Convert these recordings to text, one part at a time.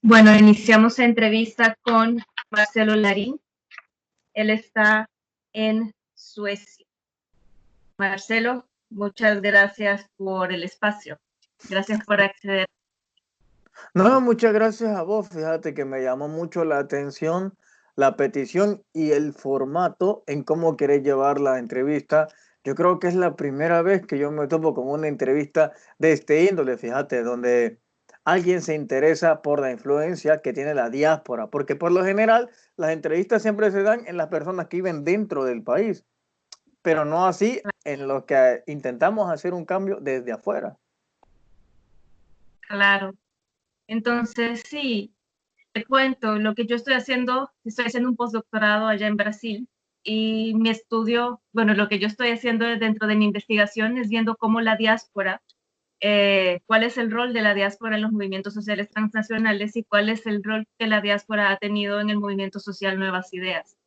Bueno, iniciamos la entrevista con Marcelo Larín. Él está en Suecia. Marcelo, muchas gracias por el espacio. Gracias por acceder. No, muchas gracias a vos. Fíjate que me llamó mucho la atención la petición y el formato en cómo querés llevar la entrevista. Yo creo que es la primera vez que yo me topo con una entrevista de este índole, fíjate, donde alguien se interesa por la influencia que tiene la diáspora, porque por lo general las entrevistas siempre se dan en las personas que viven dentro del país, pero no así en los que intentamos hacer un cambio desde afuera. Claro. Entonces, sí, te cuento, lo que yo estoy haciendo un postdoctorado allá en Brasil y mi estudio, bueno, lo que yo estoy haciendo dentro de mi investigación es viendo cómo la diáspora, cuál es el rol de la diáspora en los movimientos sociales transnacionales y cuál es el rol que la diáspora ha tenido en el movimiento social Nuevas Ideas.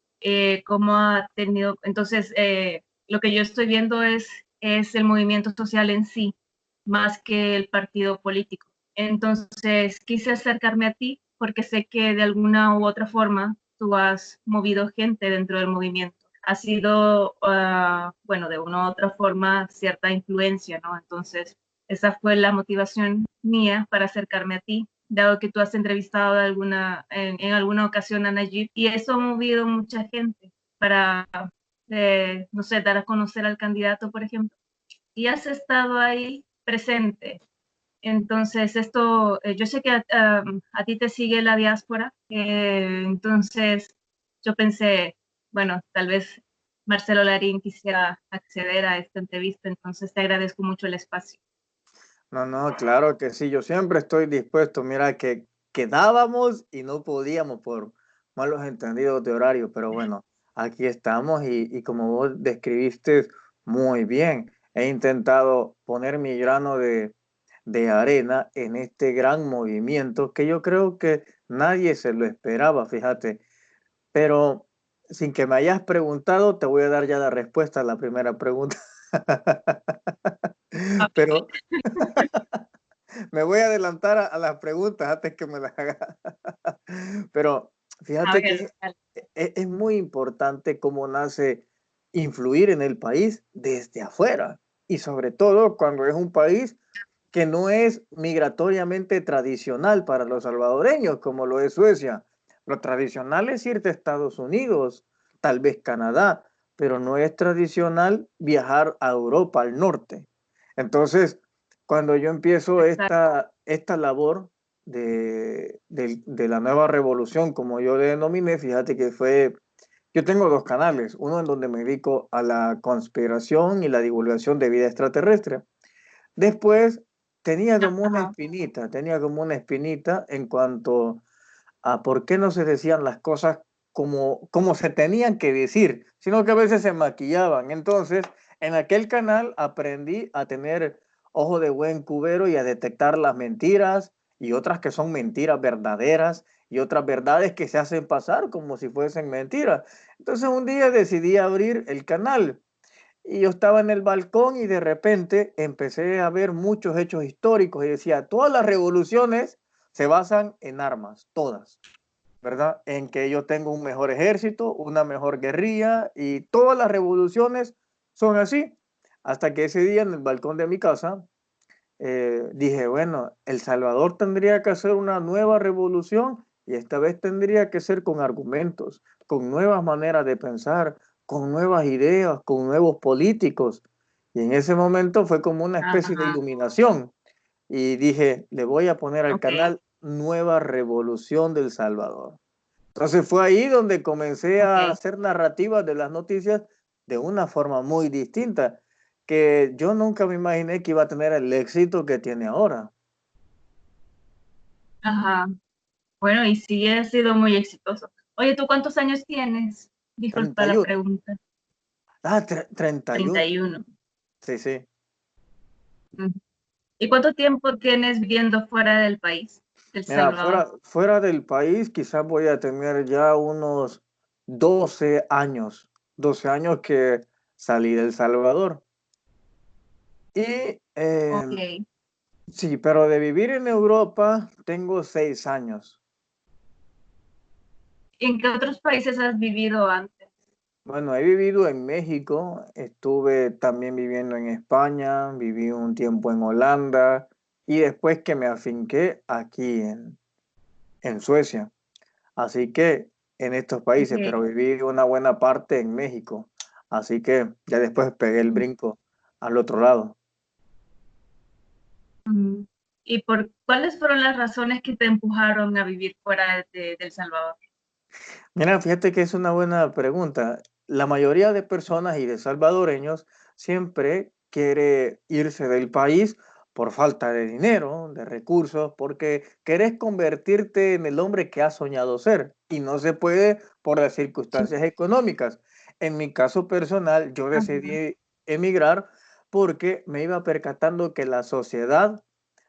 Cómo ha tenido, entonces, lo que yo estoy viendo es el movimiento social en sí, más que el partido político. Entonces, quise acercarme a ti porque sé que de alguna u otra forma tú has movido gente dentro del movimiento. Ha sido, bueno, de una u otra forma, cierta influencia, ¿no? Entonces, esa fue la motivación mía para acercarme a ti, dado que tú has entrevistado en alguna ocasión a Nayib, y eso ha movido mucha gente para, no sé, dar a conocer al candidato, por ejemplo. Y has estado ahí presente. Entonces, yo sé que a ti te sigue la diáspora, entonces yo pensé, bueno, tal vez Marcelo Larín quisiera acceder a esta entrevista, entonces te agradezco mucho el espacio. No, no, claro que sí, yo siempre estoy dispuesto. Mira que quedábamos y no podíamos por malos entendidos de horario, pero bueno, aquí estamos y como vos describiste muy bien, he intentado poner mi grano de arena en este gran movimiento que yo creo que nadie se lo esperaba, fíjate, pero sin que me hayas preguntado, te voy a dar ya la respuesta a la primera pregunta. Pero me voy a adelantar a las preguntas antes que me las haga. Pero A fíjate ver, que es muy importante cómo nace influir en el país desde afuera y sobre todo cuando es un país que no es migratoriamente tradicional para los salvadoreños, como lo es Suecia. Lo tradicional es irte a Estados Unidos, tal vez Canadá, pero no es tradicional viajar a Europa, al norte. Entonces, cuando yo empiezo exacto. esta labor de la nueva revolución, como yo le denominé, fíjate que fue, yo tengo dos canales, uno en donde me dedico a la conspiración y la divulgación de vida extraterrestre. Después Ajá. tenía como una espinita en cuanto a por qué no se decían las cosas como se tenían que decir, sino que a veces se maquillaban. Entonces, en aquel canal aprendí a tener ojo de buen cubero y a detectar las mentiras y otras que son mentiras verdaderas y otras verdades que se hacen pasar como si fuesen mentiras. Entonces, un día decidí abrir el canal y yo estaba en el balcón y de repente empecé a ver muchos hechos históricos y decía, todas las revoluciones se basan en armas, todas, ¿verdad? En que yo tengo un mejor ejército, una mejor guerrilla y todas las revoluciones son así. Hasta que ese día en el balcón de mi casa dije, bueno, El Salvador tendría que hacer una nueva revolución y esta vez tendría que ser con argumentos, con nuevas maneras de pensar, con nuevas ideas, con nuevos políticos. Y en ese momento fue como una especie de Ajá. iluminación y dije, le voy a poner al Ok. canal Nueva Revolución del Salvador. Entonces fue ahí donde comencé a Ok. hacer narrativas de las noticias de una forma muy distinta, que yo nunca me imaginé que iba a tener el éxito que tiene ahora. Ajá. Bueno, y sí ha sido muy exitoso. Oye, ¿tú cuántos años tienes? Disculpa la 31. pregunta. Ah, 31. 31. Sí, sí. Ujú. ¿Y cuánto tiempo tienes viviendo fuera del país, del Mira, Salvador? fuera del país quizás voy a tener ya unos 12 años. 12 años que salí del Salvador. Y Ok. sí, pero de vivir en Europa tengo 6 años. ¿En qué otros países has vivido antes? Bueno, he vivido en México, estuve también viviendo en España, viví un tiempo en Holanda y después que me afinqué aquí en Suecia. Así que en estos países, Okay. pero viví una buena parte en México. Así que ya después pegué el brinco al otro lado. Mm. ¿Y por cuáles fueron las razones que te empujaron a vivir fuera de El Salvador? Mira, fíjate que es una buena pregunta. La mayoría de personas y de salvadoreños siempre quiere irse del país por falta de dinero, de recursos, porque querés convertirte en el hombre que has soñado ser y no se puede por las Sí. circunstancias económicas. En mi caso personal, yo Ajá. decidí emigrar porque me iba percatando que la sociedad,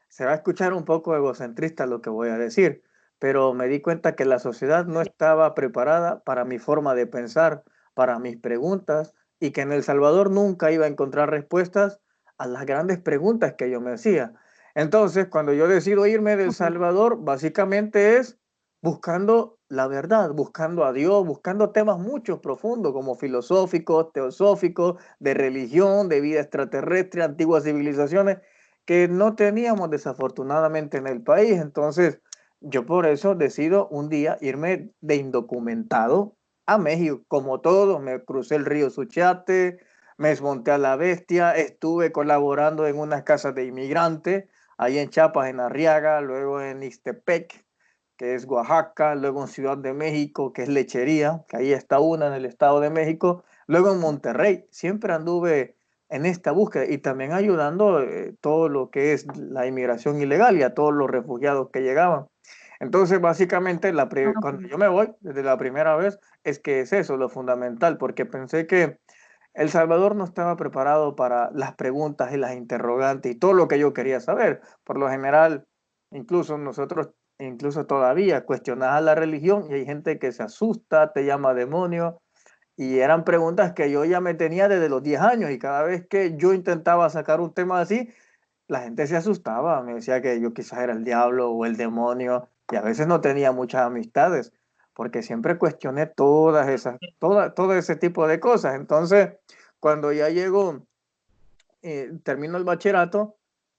se va a escuchar un poco egocentrista lo que voy a decir, pero me di cuenta que la sociedad no Sí. estaba preparada para mi forma de pensar, para mis preguntas, y que en El Salvador nunca iba a encontrar respuestas a las grandes preguntas que yo me hacía. Entonces, cuando yo decido irme de El Okay. Salvador, básicamente es buscando la verdad, buscando a Dios, buscando temas mucho profundos como filosóficos, teosóficos, de religión, de vida extraterrestre, antiguas civilizaciones que no teníamos desafortunadamente en el país. Entonces, yo por eso decido un día irme de indocumentado a México. Como todos, me crucé el río Suchiate, me desmonté a la bestia, estuve colaborando en unas casas de inmigrantes, ahí en Chiapas, en Arriaga, luego en Ixtepec, que es Oaxaca, luego en Ciudad de México, que es Lechería, que ahí está una en el Estado de México, luego en Monterrey. Siempre anduve en esta búsqueda y también ayudando todo lo que es la inmigración ilegal y a todos los refugiados que llegaban. Entonces, básicamente, cuando Okay. yo me voy, desde la primera vez, es que es eso lo fundamental, porque pensé que El Salvador no estaba preparado para las preguntas y las interrogantes y todo lo que yo quería saber. Por lo general, incluso nosotros, incluso todavía, cuestionas la religión y hay gente que se asusta, te llama demonio y eran preguntas que yo ya me tenía desde los 10 años y cada vez que yo intentaba sacar un tema así, la gente se asustaba, me decía que yo quizás era el diablo o el demonio y a veces no tenía muchas amistades porque siempre cuestioné todo ese tipo de cosas. Entonces, cuando ya llegó, termino el bachillerato,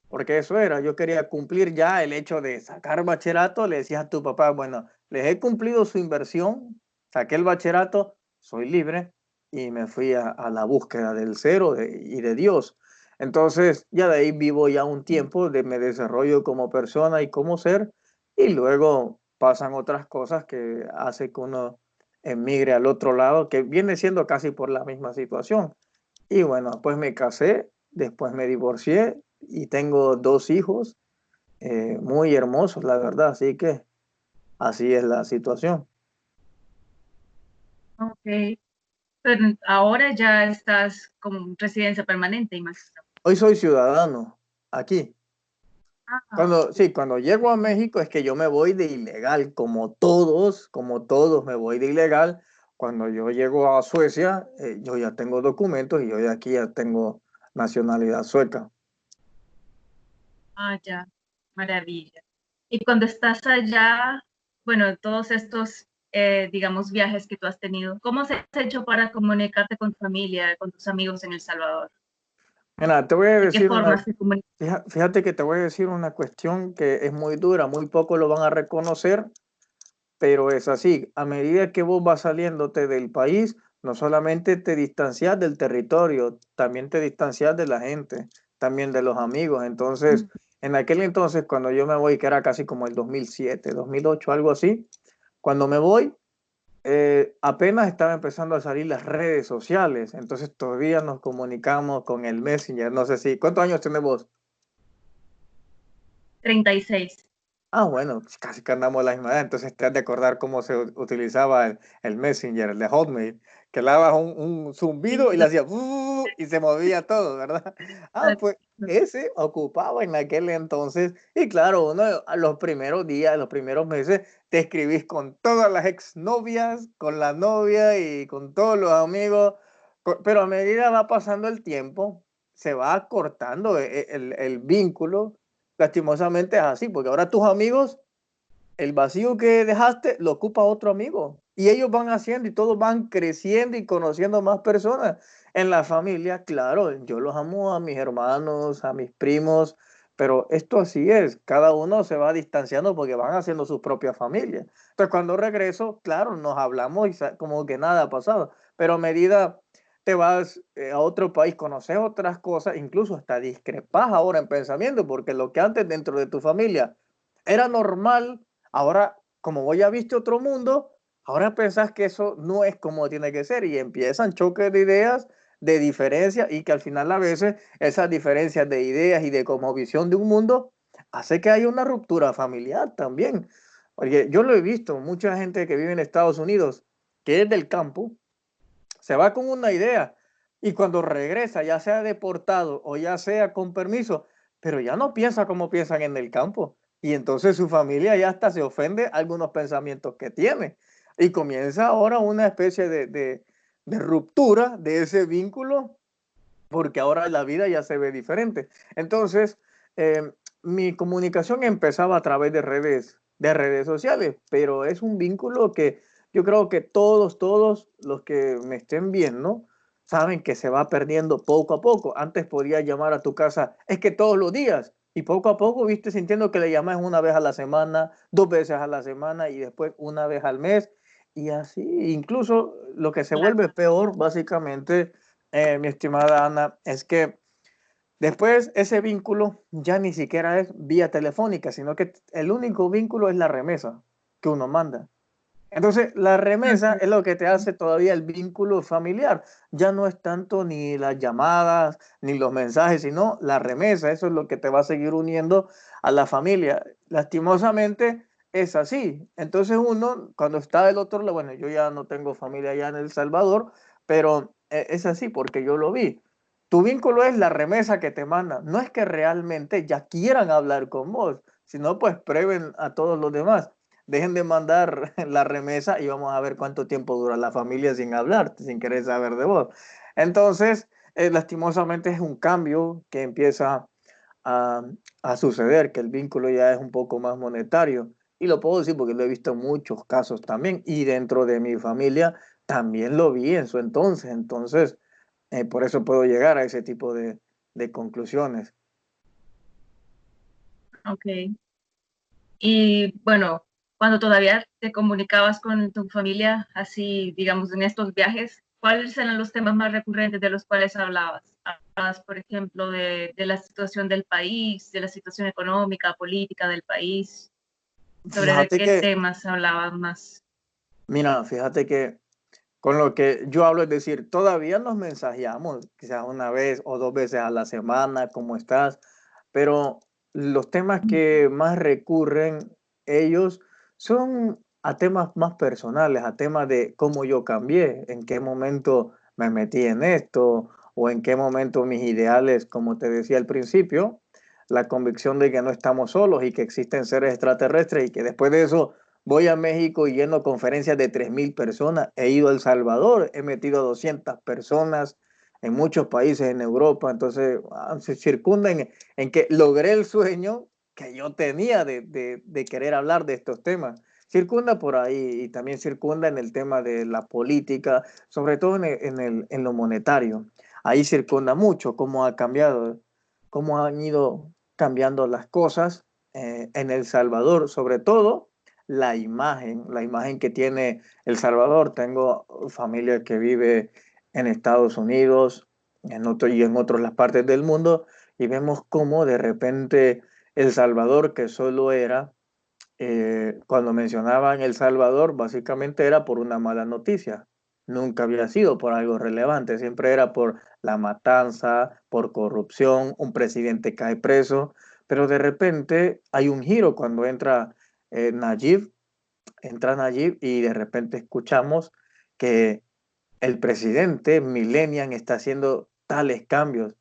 porque eso era, yo quería cumplir ya el hecho de sacar bachillerato, le decías a tu papá, bueno, les he cumplido su inversión, saqué el bachillerato, soy libre y me fui a la búsqueda del cero y de Dios. Entonces, ya de ahí vivo ya un tiempo, me desarrollo como persona y como ser, y luego pasan otras cosas que hace que uno emigre al otro lado, que viene siendo casi por la misma situación. Y bueno, pues me casé, después me divorcié y tengo dos hijos muy hermosos, la verdad. Así que así es la situación. Okay. Pero ahora ya estás como residencia permanente, imagino. Hoy soy ciudadano aquí. Ah, Sí, cuando llego a México es que yo me voy de ilegal, como todos me voy de ilegal. Cuando yo llego a Suecia, yo ya tengo documentos y yo de aquí ya tengo nacionalidad sueca. ya, maravilla. Y cuando estás allá, bueno, todos estos, digamos, viajes que tú has tenido, ¿cómo se has hecho para comunicarte con tu familia, con tus amigos en El Salvador? Mira, te voy a ¿De qué decir una, formas te comunicas? fíjate que te voy a decir una cuestión que es muy dura, muy pocos lo van a reconocer, pero es así. A medida que vos vas saliéndote del país, no solamente te distancias del territorio, también te distancias de la gente, también de los amigos. Entonces, en aquel entonces, cuando yo me voy, que era casi como el 2007, 2008, algo así, cuando me voy, apenas estaba empezando a salir las redes sociales, entonces todavía nos comunicamos con el Messenger. No sé si, ¿cuántos años tenés vos? 36. Ah, bueno, pues casi que andamos a la misma edad, entonces te has de acordar cómo se utilizaba el Messenger, el de Hotmail, que le dabas un zumbido y le hacía y se movía todo, ¿verdad? Ah, pues ese ocupaba en aquel entonces, y claro, uno a los primeros días, los primeros meses, te escribís con todas las exnovias, con la novia y con todos los amigos, pero a medida va pasando el tiempo, se va cortando el vínculo. Lastimosamente es así, porque ahora tus amigos, el vacío que dejaste lo ocupa otro amigo Y ellos van haciendo y todos van creciendo y conociendo más personas. En la familia, claro, yo los amo a mis hermanos, a mis primos, pero esto así es, cada uno se va distanciando porque van haciendo su propia familia. Entonces, cuando regreso, claro, nos hablamos y como que nada ha pasado, pero a medida te vas a otro país, conoces otras cosas, incluso hasta discrepas ahora en pensamiento, porque lo que antes dentro de tu familia era normal, ahora como voy ya viste otro mundo, ahora pensás que eso no es como tiene que ser y empiezan choques de ideas, de diferencia y que al final a veces esas diferencias de ideas y de como visión de un mundo hace que haya una ruptura familiar también. Oye, yo lo he visto, mucha gente que vive en Estados Unidos, que es del campo, se va con una idea y cuando regresa, ya sea deportado o ya sea con permiso, pero ya no piensa como piensan en el campo. Y entonces su familia ya hasta se ofende algunos pensamientos que tiene. Y comienza ahora una especie de ruptura de ese vínculo porque ahora la vida ya se ve diferente. Entonces, mi comunicación empezaba a través de redes sociales, pero es un vínculo que yo creo que todos los que me estén viendo saben que se va perdiendo poco a poco. Antes podía llamar a tu casa, es que todos los días, y poco a poco viste sintiendo que le llamas una vez a la semana, dos veces a la semana y después una vez al mes. Y así, incluso lo que se Claro. vuelve peor, básicamente, mi estimada Ana, es que después ese vínculo ya ni siquiera es vía telefónica, sino que el único vínculo es la remesa que uno manda. Entonces, la remesa Ujú. es lo que te hace todavía el vínculo familiar. Ya no es tanto ni las llamadas, ni los mensajes, sino la remesa. Eso es lo que te va a seguir uniendo a la familia. Lastimosamente es así. Entonces uno, cuando está del otro lado, bueno, yo ya no tengo familia allá en El Salvador, pero es así porque yo lo vi. Tu vínculo es la remesa que te mandan. No es que realmente ya quieran hablar con vos, sino pues prueben a todos los demás. Dejen de mandar la remesa y vamos a ver cuánto tiempo dura la familia sin hablar, sin querer saber de vos. Entonces, lastimosamente es un cambio que empieza a, a suceder, que el vínculo ya es un poco más monetario. Y lo puedo decir porque lo he visto en muchos casos también. Y dentro de mi familia también lo vi en su entonces. Entonces, por eso puedo llegar a ese tipo de conclusiones. Ok. Y bueno, cuando todavía te comunicabas con tu familia, así, digamos, en estos viajes, ¿cuáles eran los temas más recurrentes de los cuales hablabas? Hablabas, por ejemplo, de la situación del país, de la situación económica, política del país, sobre de Fíjate qué que, temas hablaban más. mira, fíjate que con lo que yo hablo, es decir, todavía nos mensajeamos, quizás una vez o dos veces a la semana, ¿cómo estás? Pero los temas que más recurren ellos son a temas más personales, a temas de cómo yo cambié, en qué momento me metí en esto o en qué momento mis ideales, como te decía al principio, la convicción de que no estamos solos y que existen seres extraterrestres y que después de eso voy a México y lleno conferencias de 3.000 personas. He ido a El Salvador, he metido a 200 personas en muchos países en Europa. Entonces, se circunda en que logré el sueño que yo tenía de querer hablar de estos temas. Circunda por ahí y también circunda en el tema de la política, sobre todo en lo monetario. Ahí circunda mucho cómo ha cambiado, cómo han ido cambiando las cosas en El Salvador, sobre todo la imagen que tiene El Salvador. Tengo familia que vive en Estados Unidos y en otras las partes del mundo y vemos cómo de repente El Salvador, que solo era, cuando mencionaban El Salvador, básicamente era por una mala noticia. Nunca había sido por algo relevante, siempre era por la matanza, por corrupción, un presidente cae preso, pero de repente hay un giro cuando Nayib, entra Nayib y de repente escuchamos que el presidente Millennium está haciendo tales cambios.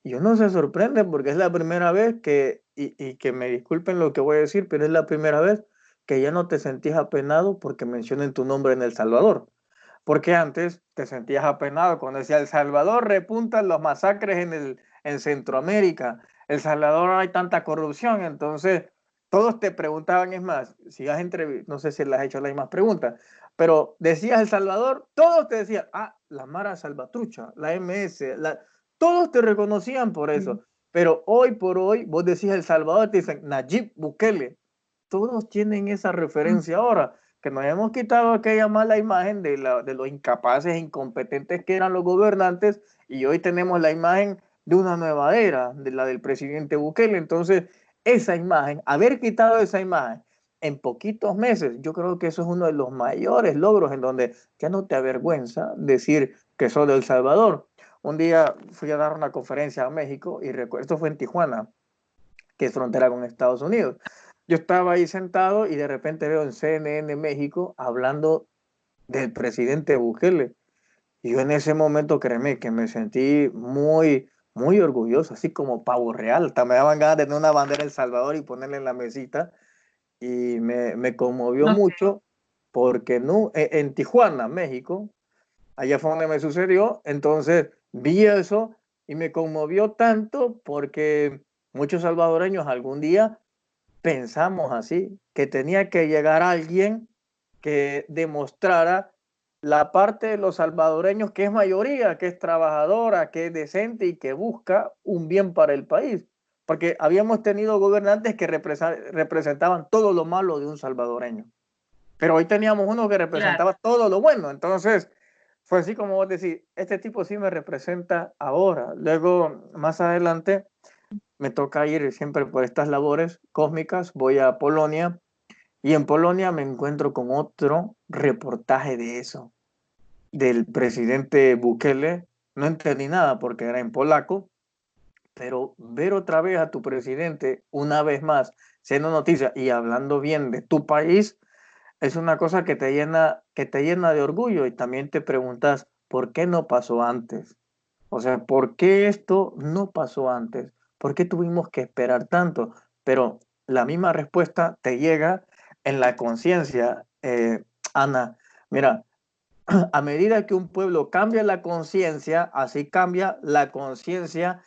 Y uno se sorprende porque es la primera vez y que me disculpen lo que voy a decir, pero es la primera vez que ya no te sentías apenado porque mencionen tu nombre en El Salvador. Porque antes te sentías apenado cuando decía El Salvador repuntan los masacres en Centroamérica. El Salvador hay tanta corrupción, entonces todos te preguntaban, es más, si has no sé si les has hecho las mismas preguntas, pero decías El Salvador, todos te decían, ah, la Mara Salvatrucha, la MS, todos te reconocían por Sí. eso. Pero hoy por hoy, vos decís El Salvador, te dicen Nayib Bukele. Todos tienen esa referencia ahora, que nos hemos quitado aquella mala imagen de los incapaces e incompetentes que eran los gobernantes, y hoy tenemos la imagen de una nueva era, de la del presidente Bukele. Entonces, esa imagen, haber quitado esa imagen en poquitos meses, yo creo que eso es uno de los mayores logros en donde ya no te avergüenza decir que soy de El Salvador. Un día fui a dar una conferencia a México y recuerdo, esto fue en Tijuana, que es frontera con Estados Unidos. Yo estaba ahí sentado y de repente veo en CNN México hablando del presidente Bukele. Y yo en ese momento, créeme, que me sentí muy orgulloso, así como pavo real. Hasta me daban ganas de tener una bandera de El Salvador y ponerla en la mesita. Y me conmovió Ok, mucho porque no, en Tijuana, México, allá fue donde me sucedió. Entonces vi eso y me conmovió tanto porque muchos salvadoreños algún día pensamos así, que tenía que llegar alguien que demostrara la parte de los salvadoreños que es mayoría, que es trabajadora, que es decente y que busca un bien para el país. Porque habíamos tenido gobernantes que representaban todo lo malo de un salvadoreño. Pero hoy teníamos uno que claro. representaba todo lo bueno. Entonces, fue así como vos decís, este tipo sí me representa ahora. Luego, más adelante, me toca ir siempre por estas labores cósmicas, voy a Polonia y en Polonia me encuentro con otro reportaje de eso, del presidente Bukele. No entendí nada porque era en polaco, pero ver otra vez a tu presidente una vez más siendo noticia y hablando bien de tu país es una cosa que te llena de orgullo y también te preguntas, ¿por qué no pasó antes? O sea, ¿por qué esto no pasó antes? ¿Por qué tuvimos que esperar tanto? Pero la misma respuesta te llega en la conciencia, Ana. Mira, a medida que un pueblo cambia la conciencia, así cambia la conciencia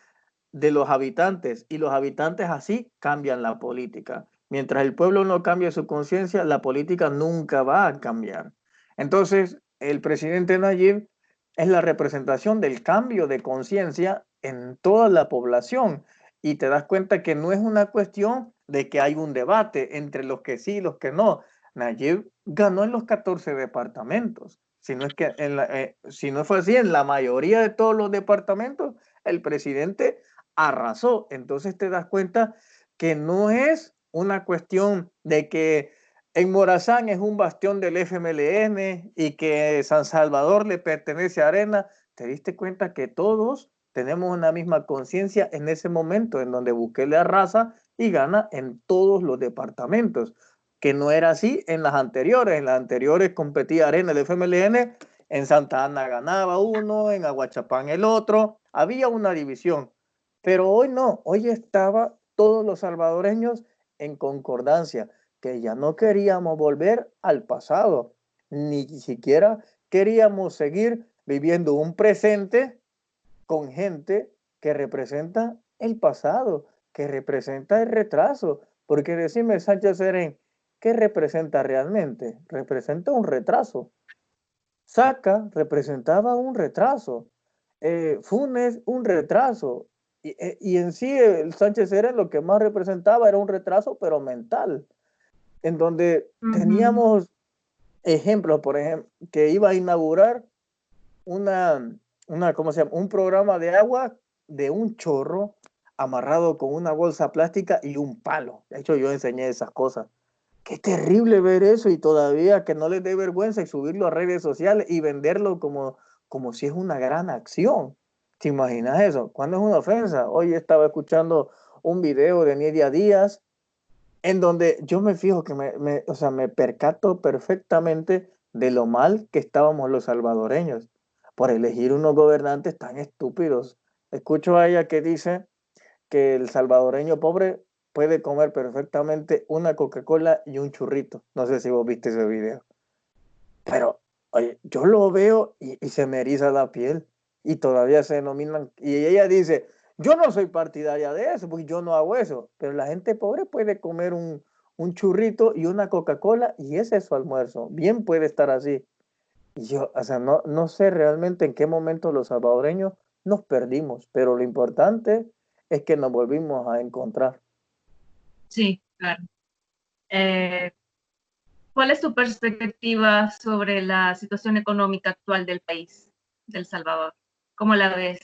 de los habitantes y los habitantes así cambian la política. Mientras el pueblo no cambie su conciencia, la política nunca va a cambiar. Entonces, el presidente Nayib es la representación del cambio de conciencia en toda la población y te das cuenta que no es una cuestión de que hay un debate entre los que sí y los que no. Nayib ganó en los 14 departamentos. Si no, es que si no fue así, en la mayoría de todos los departamentos, el presidente arrasó. Entonces te das cuenta que no es una cuestión de que en Morazán es un bastión del FMLN y que San Salvador le pertenece a Arena. Te diste cuenta que todos tenemos una misma conciencia en ese momento en donde Bukele arrasa y gana en todos los departamentos, que no era así en las anteriores. En las anteriores competía Arena, el FMLN, en Santa Ana ganaba uno, en Aguachapán el otro, había una división. Pero hoy no, hoy estaba todos los salvadoreños en concordancia, que ya no queríamos volver al pasado, ni siquiera queríamos seguir viviendo un presente con gente que representa el pasado, que representa el retraso. Porque decime, Sánchez Serén, ¿qué representa realmente? Representa un retraso. Saca representaba un retraso. Funes un retraso. Y en sí el Sánchez era lo que más representaba era un retraso, pero mental, en donde Ujú. teníamos ejemplos, por ejemplo, que iba a inaugurar ¿cómo se llama? Un programa de agua de un chorro amarrado con una bolsa plástica y un palo. De hecho, yo enseñé esas cosas. Qué terrible ver eso y todavía que no les dé vergüenza y subirlo a redes sociales y venderlo como si es una gran acción. ¿Te imaginas eso? ¿Cuándo es una ofensa? Hoy estaba escuchando un video de Nidia Díaz en donde yo me fijo que o sea, me percato perfectamente de lo mal que estábamos los salvadoreños por elegir unos gobernantes tan estúpidos. Escucho a ella que dice que el salvadoreño pobre puede comer perfectamente una Coca-Cola y un churrito. No sé si vos viste ese video. Pero, oye, yo lo veo y se me eriza la piel y todavía se denominan. Y ella dice, yo no soy partidaria de eso, porque yo no hago eso. Pero la gente pobre puede comer un churrito y una Coca-Cola y ese es su almuerzo. Bien puede estar así. Y yo, o sea, no sé realmente en qué momento los salvadoreños nos perdimos, pero lo importante es que nos volvimos a encontrar. Sí, claro. Eh, ¿Cuál es tu perspectiva sobre la situación económica actual del país, de El Salvador? ¿Cómo la ves?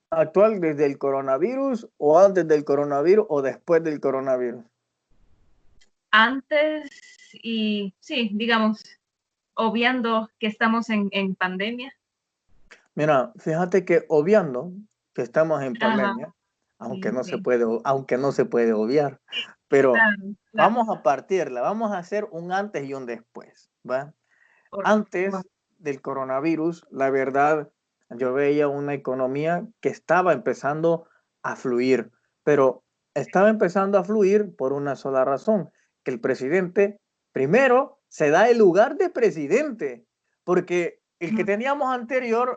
¿Actual desde el coronavirus o antes del coronavirus o después del coronavirus? Antes y, sí, digamos, obviando que estamos en pandemia. Mira, fíjate que obviando que estamos en Ajá, pandemia, sí, sí. aunque no se puede obviar, pero Claro, claro. vamos a partirla, vamos a hacer un antes y un después, ¿va? Por, por- Antes del coronavirus, la verdad, yo veía una economía que estaba empezando a fluir, pero estaba empezando a fluir por una sola razón, que el presidente primero se da el lugar de presidente, porque el que teníamos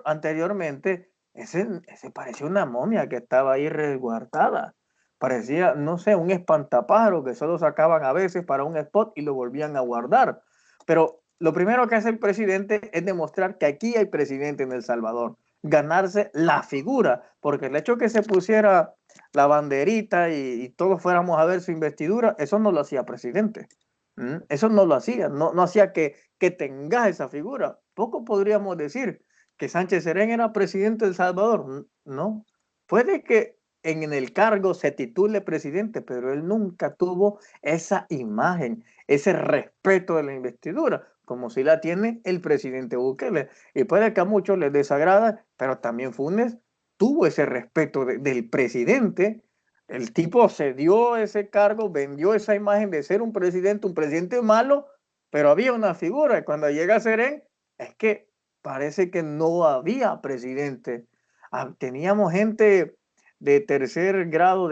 anteriormente, ese parecía una momia que estaba ahí resguardada. Parecía, no sé, un espantapájaro que solo sacaban a veces para un spot y lo volvían a guardar. Pero lo primero que hace el presidente es demostrar que aquí hay presidente en El Salvador, ganarse la figura, porque el hecho que se pusiera la banderita y todos fuéramos a ver su investidura, eso no lo hacía presidente. Eso no lo hacía, no hacía que tenga esa figura. Poco podríamos decir que Sánchez Serén era presidente de El Salvador. No, puede que en el cargo se titule presidente, pero él nunca tuvo esa imagen, ese respeto de la investidura, como si la tiene el presidente Bukele. Y puede que a muchos les desagrada, pero también Funes tuvo ese respeto del presidente. El tipo se dio ese cargo, vendió esa imagen de ser un presidente malo, pero había una figura. Y cuando llega Serén, es que parece que no había presidente. Teníamos gente de tercer grado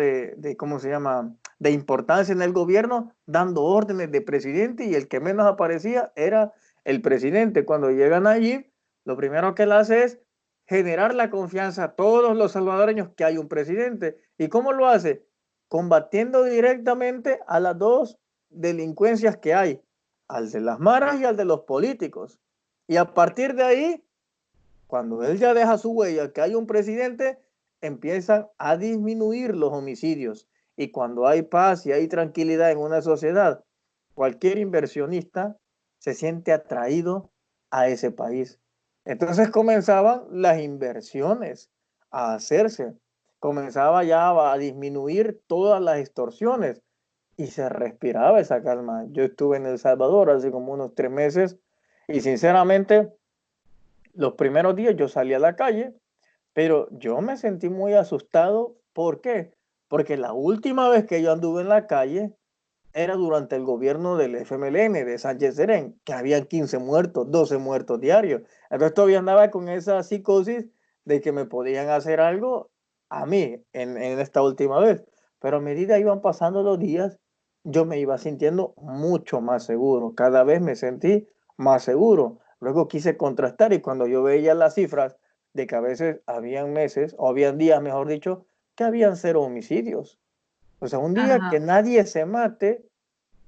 ¿cómo se llama? De importancia en el gobierno, dando órdenes de presidente y el que menos aparecía era el presidente. Cuando llegan allí, lo primero que él hace es generar la confianza a todos los salvadoreños que hay un presidente. ¿Y cómo lo hace? Combatiendo directamente a las dos delincuencias que hay, al de las maras y al de los políticos. Y a partir de ahí, cuando él ya deja su huella que hay un presidente, empiezan a disminuir los homicidios. Y cuando hay paz y hay tranquilidad en una sociedad, cualquier inversionista se siente atraído a ese país. Entonces comenzaban las inversiones a hacerse, comenzaba ya a disminuir todas las extorsiones y se respiraba esa calma. Yo estuve en El Salvador hace como unos 3 meses y sinceramente los primeros días yo salí a la calle, pero yo me sentí muy asustado. ¿Por qué? Porque la última vez que yo anduve en la calle era durante el gobierno del FMLN, de Sánchez Serén, que habían 15 muertos, 12 muertos diarios. Entonces todavía andaba con esa psicosis de que me podían hacer algo a mí en esta última vez. Pero a medida iban pasando los días, yo me iba sintiendo mucho más seguro. Cada vez me sentí más seguro. Luego quise contrastar y cuando yo veía las cifras de que a veces habían meses, o habían días, mejor dicho, que habían 0 homicidios. O sea, un día Ajá. que nadie se mate,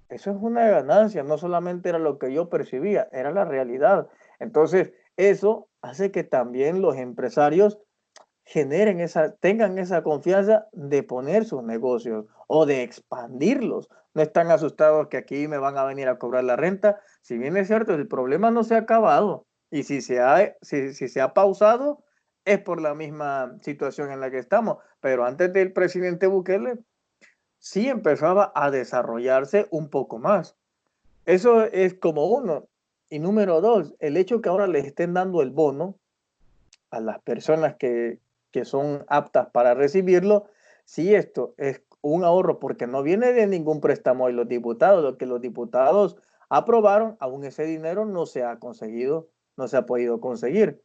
eso es una ganancia, no solamente era lo que yo percibía, era la realidad. Entonces, eso hace que también los empresarios tengan esa confianza de poner sus negocios o de expandirlos. No están asustados que aquí me van a venir a cobrar la renta. Si bien es cierto, el problema no se ha acabado y si se ha pausado es por la misma situación en la que estamos. Pero antes del presidente Bukele, sí empezaba a desarrollarse un poco más. Eso es como uno. Y número dos, el hecho que ahora les estén dando el bono a las personas que son aptas para recibirlo, sí esto es un ahorro porque no viene de ningún préstamo de los diputados, lo que los diputados aprobaron, aún ese dinero no se ha conseguido, no se ha podido conseguir.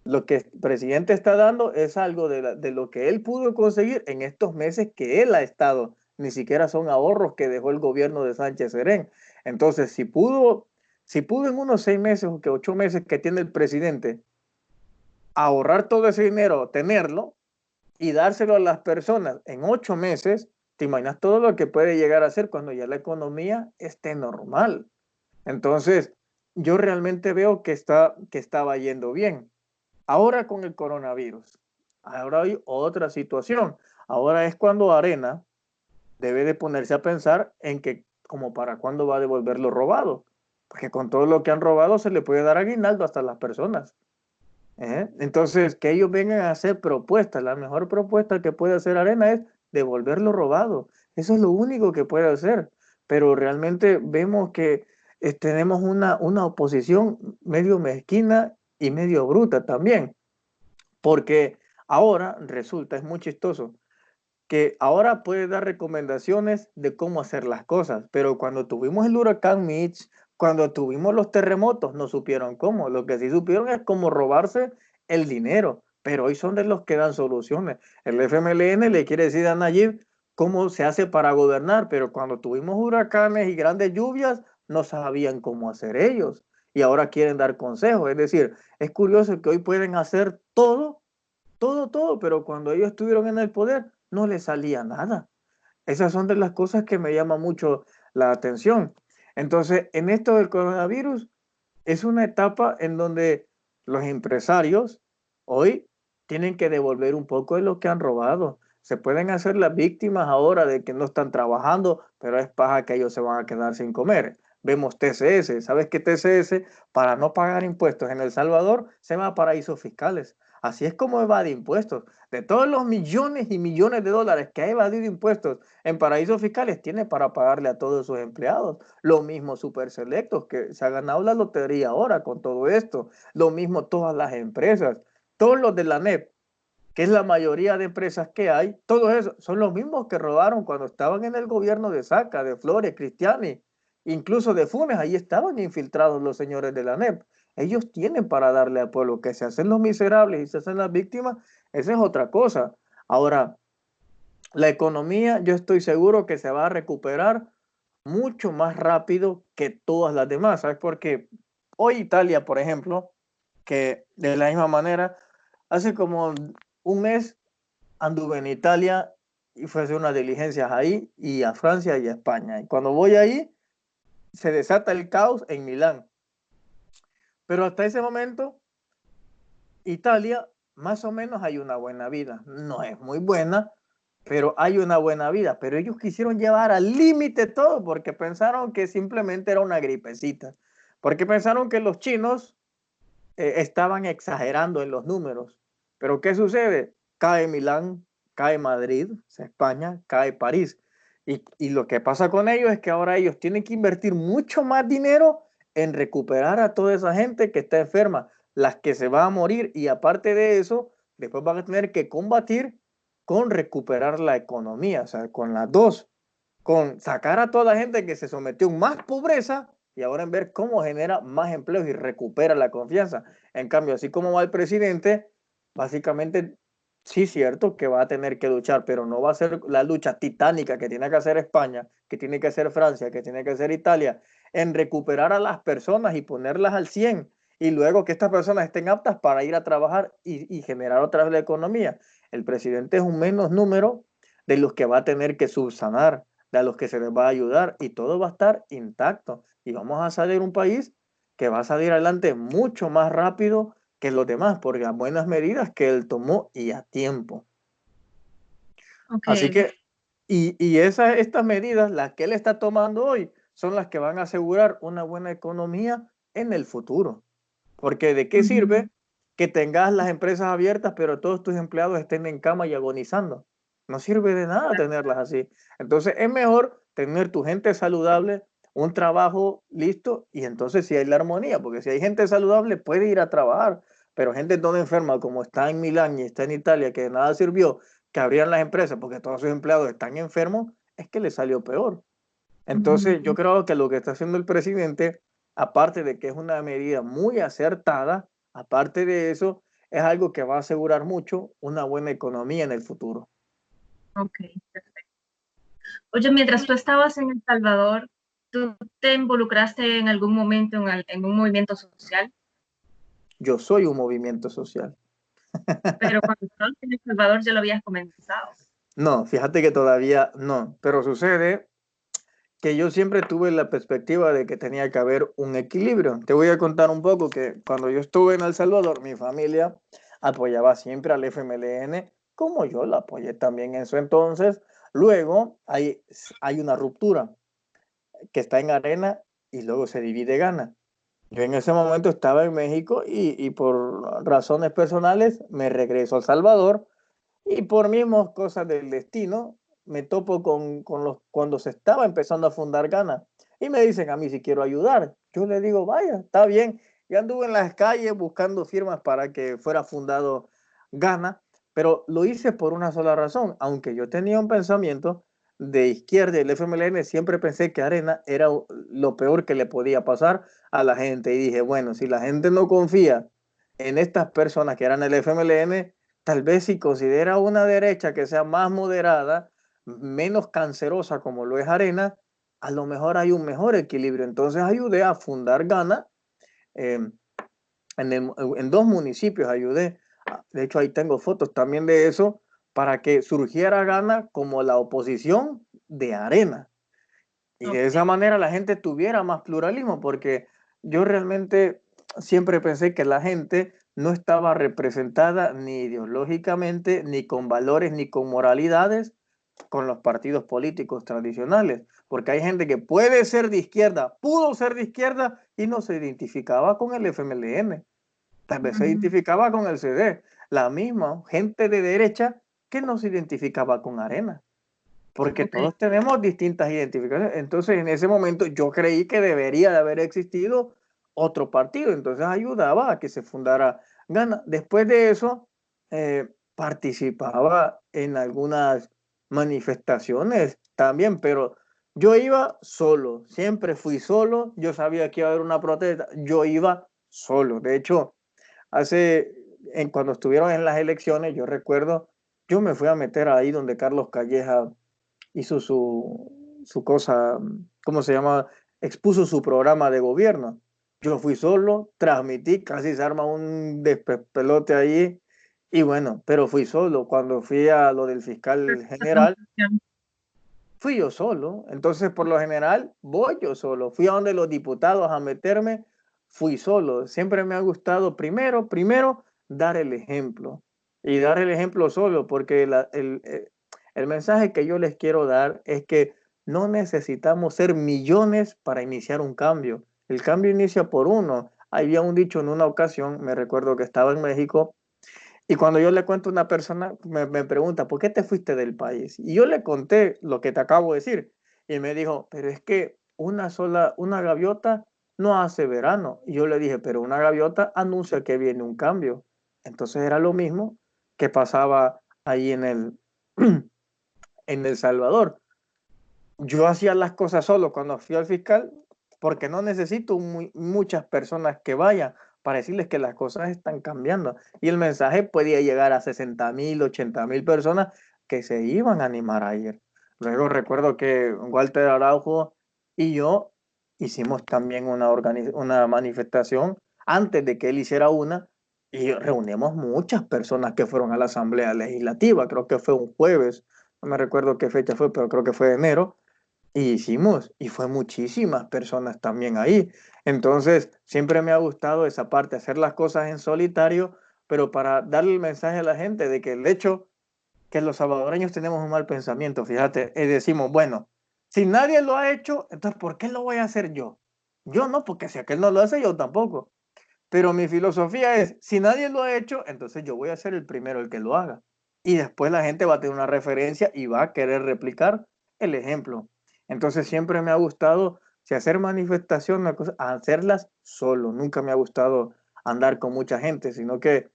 Lo que el presidente está dando es algo de lo que él pudo conseguir en estos meses que él ha estado. Ni siquiera son ahorros que dejó el gobierno de Sánchez Serén. Entonces, si pudo en unos 6 meses o que 8 meses que tiene el presidente ahorrar todo ese dinero, tenerlo y dárselo a las personas en 8 meses, ¿Te imaginas todo lo que puede llegar a ser cuando ya la economía esté normal? Entonces, yo realmente veo que estaba yendo bien. Ahora con el coronavirus, ahora hay otra situación. Ahora es cuando Arena debe de ponerse a pensar en que como para cuándo va a devolver lo robado. Porque con todo lo que han robado se le puede dar aguinaldo hasta las personas. Entonces, que ellos vengan a hacer propuestas. La mejor propuesta que puede hacer Arena es devolver lo robado. Eso es lo único que puede hacer. Pero realmente vemos que tenemos una oposición medio mezquina y medio bruta también. Porque ahora resulta, es muy chistoso, que ahora puede dar recomendaciones de cómo hacer las cosas, pero cuando tuvimos el huracán Mitch, cuando tuvimos los terremotos, no supieron cómo. Lo que sí supieron es cómo robarse el dinero, pero hoy son de los que dan soluciones. El FMLN le quiere decir a Nayib cómo se hace para gobernar, pero cuando tuvimos huracanes y grandes lluvias, no sabían cómo hacer ellos. Y ahora quieren dar consejos. Es decir, es curioso que hoy pueden hacer todo, pero cuando ellos estuvieron en el poder, no les salía nada. Esas son de las cosas que me llama mucho la atención. Entonces, en esto del coronavirus, es una etapa en donde los empresarios hoy tienen que devolver un poco de lo que han robado. Se pueden hacer las víctimas ahora de que no están trabajando, pero es paja que ellos se van a quedar sin comer. Vemos TCS. ¿Sabes qué TCS? Para no pagar impuestos en El Salvador se va a paraísos fiscales. Así es como evade impuestos. De todos los millones y millones de dólares que ha evadido impuestos en paraísos fiscales, tiene para pagarle a todos sus empleados. Lo mismo Super Selectos, que se ha ganado la lotería ahora con todo esto. Lo mismo todas las empresas. Todos los de la NEP, que es la mayoría de empresas que hay, todos esos son los mismos que robaron cuando estaban en el gobierno de Saca, de Flores, Cristiani, incluso de Funes. Ahí estaban infiltrados los señores de la NEP. Ellos tienen para darle al pueblo. Que se hacen los miserables y se hacen las víctimas, esa es otra cosa. Ahora, la economía, yo estoy seguro que se va a recuperar mucho más rápido que todas las demás, ¿sabes? Porque hoy Italia, por ejemplo, que de la misma manera, hace como un mes anduve en Italia y fue a hacer unas diligencias ahí y a Francia y a España. Y cuando voy ahí, se desata el caos en Milán. Pero hasta ese momento, Italia, más o menos hay una buena vida. No es muy buena, pero hay una buena vida. Pero ellos quisieron llevar al límite todo porque pensaron que simplemente era una gripecita. Porque pensaron que los chinos estaban exagerando en los números. Pero ¿qué sucede? Cae Milán, cae Madrid, España, cae París. Y lo que pasa con ellos es que ahora ellos tienen que invertir mucho más dinero en recuperar a toda esa gente que está enferma, las que se va a morir, y aparte de eso, después van a tener que combatir con recuperar la economía, o sea, con las dos, con sacar a toda la gente que se sometió a más pobreza y ahora en ver cómo genera más empleos y recupera la confianza. En cambio, así como va el presidente, básicamente sí, cierto que va a tener que luchar, pero no va a ser la lucha titánica que tiene que hacer España, que tiene que hacer Francia, que tiene que hacer Italia, en recuperar a las personas y ponerlas al 100 y luego que estas personas estén aptas para ir a trabajar y generar otra vez la economía. El presidente es un menos número de los que va a tener que subsanar, de a los que se les va a ayudar y todo va a estar intacto y vamos a salir un país que va a salir adelante mucho más rápido que los demás por las buenas medidas que él tomó y a tiempo. Ok, Así que, estas medidas, las que él está tomando hoy, son las que van a asegurar una buena economía en el futuro. Porque ¿de qué ujú, sirve que tengas las empresas abiertas, pero todos tus empleados estén en cama y agonizando? No sirve de nada tenerlas así. Entonces es mejor tener tu gente saludable, un trabajo listo y entonces sí hay la armonía, porque si hay gente saludable puede ir a trabajar, pero gente toda enferma como está en Milán y está en Italia, que de nada sirvió que abrían las empresas porque todos sus empleados están enfermos, es que le salió peor. Entonces, yo ujú. creo que lo que está haciendo el presidente, aparte de que es una medida muy acertada, aparte de eso, es algo que va a asegurar mucho una buena economía en el futuro. Ok, perfecto. Oye, mientras tú estabas en El Salvador, ¿tú te involucraste en algún momento en un movimiento social? Yo soy un movimiento social. Pero cuando estabas en El Salvador ya lo habías comenzado. No, fíjate que todavía no, pero sucede que yo siempre tuve la perspectiva de que tenía que haber un equilibrio. Te voy a contar un poco que cuando yo estuve en El Salvador, mi familia apoyaba siempre al FMLN, como yo la apoyé también en su entonces. Luego hay una ruptura que está en Arena y luego se divide Gana. Yo en ese momento estaba en México y por razones personales me regreso a El Salvador y por mismas cosas del destino, me topo con los, cuando se estaba empezando a fundar Gana. Y me dicen a mí si quiero ayudar. Yo le digo, vaya, está bien. Y anduve en las calles buscando firmas para que fuera fundado Gana, pero lo hice por una sola razón. Aunque yo tenía un pensamiento de izquierda y el FMLN, siempre pensé que Arena era lo peor que le podía pasar a la gente. Y dije, bueno, si la gente no confía en estas personas que eran el FMLN, tal vez si considera una derecha que sea más moderada, menos cancerosa como lo es Arena, a lo mejor hay un mejor equilibrio. Entonces ayudé a fundar Gana eh, en dos municipios, ayudé. De hecho, ahí tengo fotos también de eso, para que surgiera Gana como la oposición de Arena. Y de esa Ok, manera la gente tuviera más pluralismo, porque yo realmente siempre pensé que la gente no estaba representada ni ideológicamente, ni con valores, ni con moralidades con los partidos políticos tradicionales, porque hay gente que puede ser de izquierda, pudo ser de izquierda y no se identificaba con el FMLN, tal vez se ujú, identificaba con el CD, la misma gente de derecha que no se identificaba con Arena, porque ok, todos tenemos distintas identificaciones. Entonces, en ese momento yo creí que debería de haber existido otro partido, entonces ayudaba a que se fundara Gana. Después de eso, participaba en algunas manifestaciones también, pero yo iba solo, siempre fui solo, yo sabía que iba a haber una protesta, yo iba solo. De hecho, cuando estuvieron en las elecciones, yo recuerdo, yo me fui a meter ahí donde Carlos Calleja hizo su cosa, ¿cómo se llama? Expuso su programa de gobierno. Yo fui solo, transmití, casi se arma un despelote ahí. Y bueno, pero fui solo. Cuando fui a lo del fiscal general, representación. fui yo solo. Entonces, por lo general, voy yo solo. Fui a donde los diputados a meterme, fui solo. Siempre me ha gustado primero, dar el ejemplo. Y dar el ejemplo solo, porque el mensaje que yo les quiero dar es que no necesitamos ser millones para iniciar un cambio. El cambio inicia por uno. Había un dicho en una ocasión, me recuerdo que estaba en México, y cuando yo le cuento a una persona, me pregunta, ¿por qué te fuiste del país? Y yo le conté lo que te acabo de decir. Y me dijo, pero es que una gaviota no hace verano. Y yo le dije, pero una gaviota anuncia que viene un cambio. Entonces era lo mismo que pasaba ahí en El Salvador. Yo hacía las cosas solo cuando fui al fiscal porque no necesito muchas personas que vayan para decirles que las cosas están cambiando. Y el mensaje podía llegar a 60,000, 80,000 personas que se iban a animar a ir. Luego recuerdo que Walter Araujo y yo hicimos también una manifestación antes de que él hiciera una y reunimos muchas personas que fueron a la Asamblea Legislativa. Creo que fue un jueves, no me recuerdo qué fecha fue, pero creo que fue enero y hicimos, y fue muchísimas personas también ahí. Entonces, siempre me ha gustado esa parte, hacer las cosas en solitario, pero para darle el mensaje a la gente de que el hecho que los salvadoreños tenemos un mal pensamiento, fíjate, decimos, bueno, si nadie lo ha hecho, entonces ¿por qué lo voy a hacer yo? Yo no, porque si aquel no lo hace, yo tampoco. Pero mi filosofía es, si nadie lo ha hecho, entonces yo voy a ser el primero el que lo haga. Y después la gente va a tener una referencia y va a querer replicar el ejemplo. Entonces siempre me ha gustado, si hacer manifestaciones, hacerlas solo. Nunca me ha gustado andar con mucha gente, sino que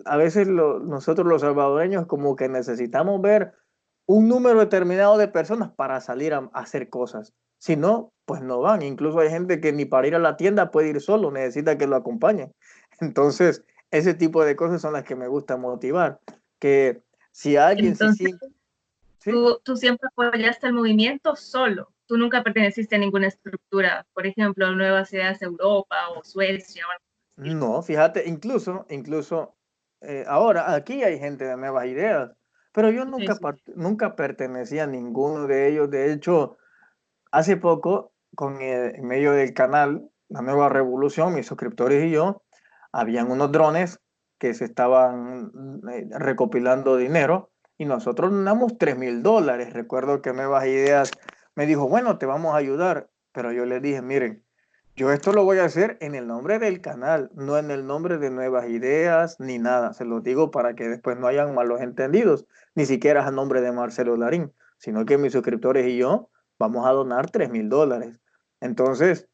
a veces nosotros los salvadoreños como que necesitamos ver un número determinado de personas para salir a hacer cosas. Si no, pues no van. Incluso hay gente que ni para ir a la tienda puede ir solo, necesita que lo acompañen. Entonces, ese tipo de cosas son las que me gusta motivar. Que si alguien se Entonces, siente, ¿sí? tú siempre apoyaste el movimiento solo. Tú nunca perteneciste a ninguna estructura, por ejemplo, Nuevas Ideas Europa o Suecia o algo así. No, fíjate, incluso ahora aquí hay gente de nuevas ideas, pero yo Sí, sí. nunca pertenecía a ninguno de ellos. De hecho, hace poco, en medio del canal, La Nueva Revolución, mis suscriptores y yo, habían unos drones que se estaban recopilando dinero y nosotros donamos $3,000. Recuerdo que Nuevas Ideas me dijo, bueno, te vamos a ayudar, pero yo les dije, miren, yo esto lo voy a hacer en el nombre del canal, no en el nombre de Nuevas Ideas ni nada. Se los digo para que después no hayan malos entendidos, ni siquiera es a nombre de Marcelo Larín, sino que mis suscriptores y yo vamos a donar $3,000. Entonces,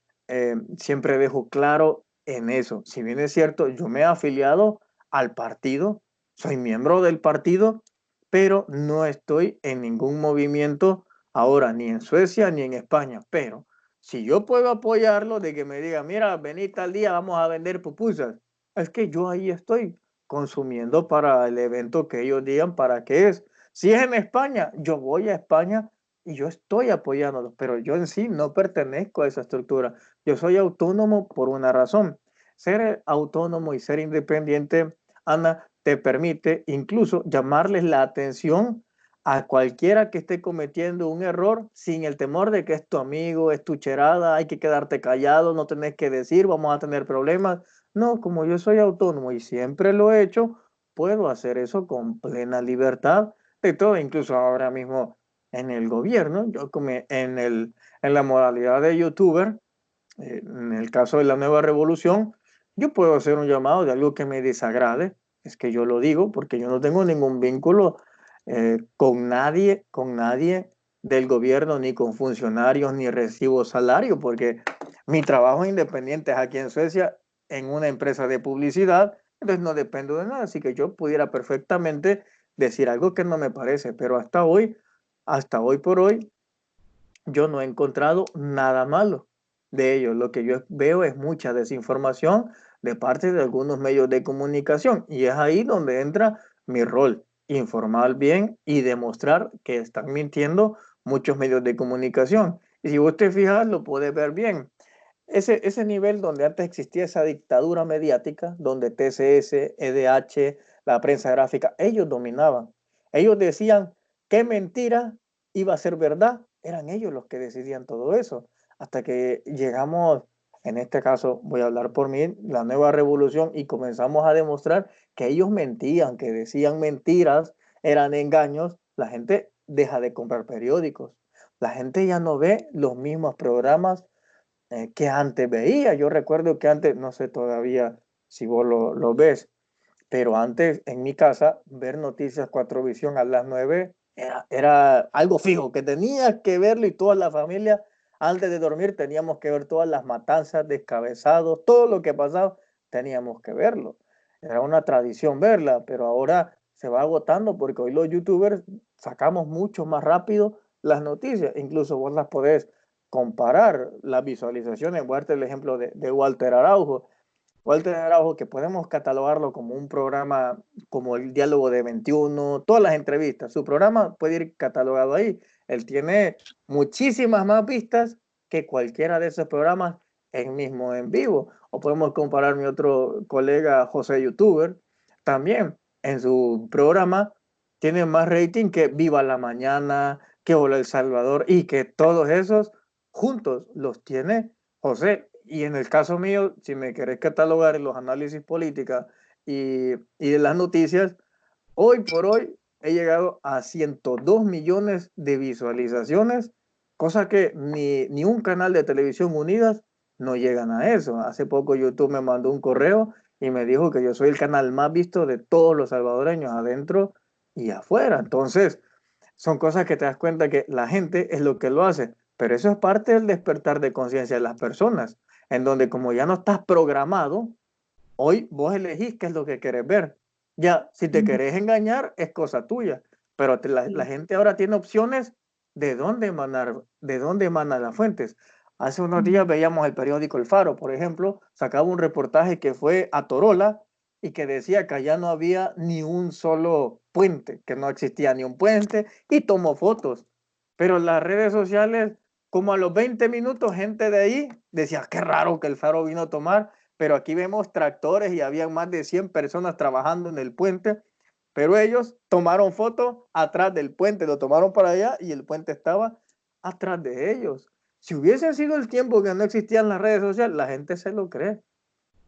siempre dejo claro en eso. Si bien es cierto, yo me he afiliado al partido, soy miembro del partido, pero no estoy en ningún movimiento ahora, ni en Suecia ni en España. Pero si yo puedo apoyarlo de que me diga, mira, vení tal día, vamos a vender pupusas, es que yo ahí estoy consumiendo para el evento que ellos digan para qué es. Si es en España, yo voy a España y yo estoy apoyándolos, pero yo en sí no pertenezco a esa estructura. Yo soy autónomo por una razón. Ser autónomo y ser independiente, Ana, te permite incluso llamarles la atención a cualquiera que esté cometiendo un error sin el temor de que es tu amigo, es tu cherada, hay que quedarte callado, no tenés que decir, vamos a tener problemas. No, como yo soy autónomo y siempre lo he hecho, puedo hacer eso con plena libertad de todo, incluso ahora mismo en el gobierno, yo como en la modalidad de youtuber, en el caso de La Nueva Revolución, yo puedo hacer un llamado de algo que me desagrade, es que yo lo digo porque yo no tengo ningún vínculo con nadie del gobierno, ni con funcionarios, ni recibo salario, porque mi trabajo independiente es aquí en Suecia, en una empresa de publicidad, entonces no dependo de nada, así que yo pudiera perfectamente decir algo que no me parece, pero hasta hoy por hoy, yo no he encontrado nada malo de ello. Lo que yo veo es mucha desinformación de parte de algunos medios de comunicación y es ahí donde entra mi rol, informar bien y demostrar que están mintiendo muchos medios de comunicación. Y si vos te fijas, lo puedes ver bien. Ese nivel donde antes existía esa dictadura mediática, donde TCS, EDH, la prensa gráfica, ellos dominaban. Ellos decían qué mentira iba a ser verdad, eran ellos los que decidían todo eso. Hasta que llegamos, en este caso voy a hablar por mí, la nueva revolución y comenzamos a demostrar que ellos mentían, que decían mentiras, eran engaños, la gente deja de comprar periódicos. La gente ya no ve los mismos programas que antes veía. Yo recuerdo que antes, no sé todavía si vos lo ves, pero antes en mi casa ver Noticias 4 Visión a las 9 era algo fijo, que tenía que verlo y toda la familia antes de dormir teníamos que ver todas las matanzas, descabezados, todo lo que pasaba, teníamos que verlo. Era una tradición verla, pero ahora se va agotando porque hoy los youtubers sacamos mucho más rápido las noticias, incluso vos las podés comparar, las visualizaciones, voy a darte el ejemplo de Walter Araujo. Walter Araujo, que podemos catalogarlo como un programa como el Diálogo de 21, todas las entrevistas, su programa puede ir catalogado ahí. Él tiene muchísimas más vistas que cualquiera de esos programas en mismo en vivo. O podemos comparar mi otro colega José Youtuber, también en su programa tiene más rating que Viva la Mañana, que Hola El Salvador y que todos esos juntos los tiene José. Y en el caso mío, si me querés catalogar en los análisis políticos y de las noticias, hoy por hoy he llegado a 102 millones de visualizaciones, cosa que ni un canal de televisión unidas no llegan a eso. Hace poco YouTube me mandó un correo y me dijo que yo soy el canal más visto de todos los salvadoreños, adentro y afuera. Entonces, son cosas que te das cuenta que la gente es lo que lo hace, pero eso es parte del despertar de conciencia de las personas, en donde como ya no estás programado, hoy vos elegís qué es lo que querés ver. Ya, si te Ujú. querés engañar, es cosa tuya, pero la Sí. gente ahora tiene opciones de dónde emanan las fuentes. Hace unos Ujú. días veíamos el periódico El Faro, por ejemplo, sacaba un reportaje que fue a Torola y que decía que allá no había ni un solo puente, que no existía ni un puente, y tomó fotos. Pero en las redes sociales, como a los 20 minutos, gente de ahí decía, qué raro que El Faro vino a tomar, pero aquí vemos tractores y había más de 100 personas trabajando en el puente. pero ellos tomaron foto atrás del puente, lo tomaron para allá y el puente estaba atrás de ellos. Si hubiese sido el tiempo que no existían las redes sociales, la gente se lo cree,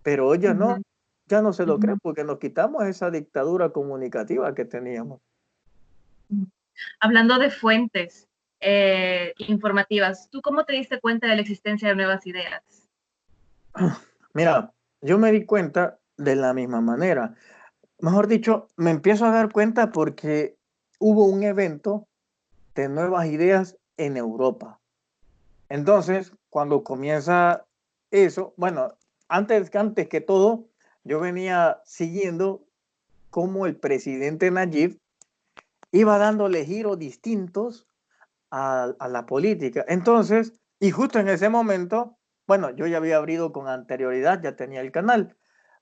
pero hoy Ujú, ya no se lo cree ujú, porque nos quitamos esa dictadura comunicativa que teníamos. ujú. Hablando de fuentes informativas, ¿tú cómo te diste cuenta de la existencia de nuevas ideas? Mira, yo me di cuenta de la misma manera. Mejor dicho, me empiezo a dar cuenta porque hubo un evento de nuevas ideas en Europa. Entonces, cuando comienza eso, bueno, antes que todo, yo venía siguiendo cómo el presidente Nayib iba dándole giros distintos a la política. Entonces, y justo en ese momento, bueno, yo ya había abrido con anterioridad, ya tenía el canal,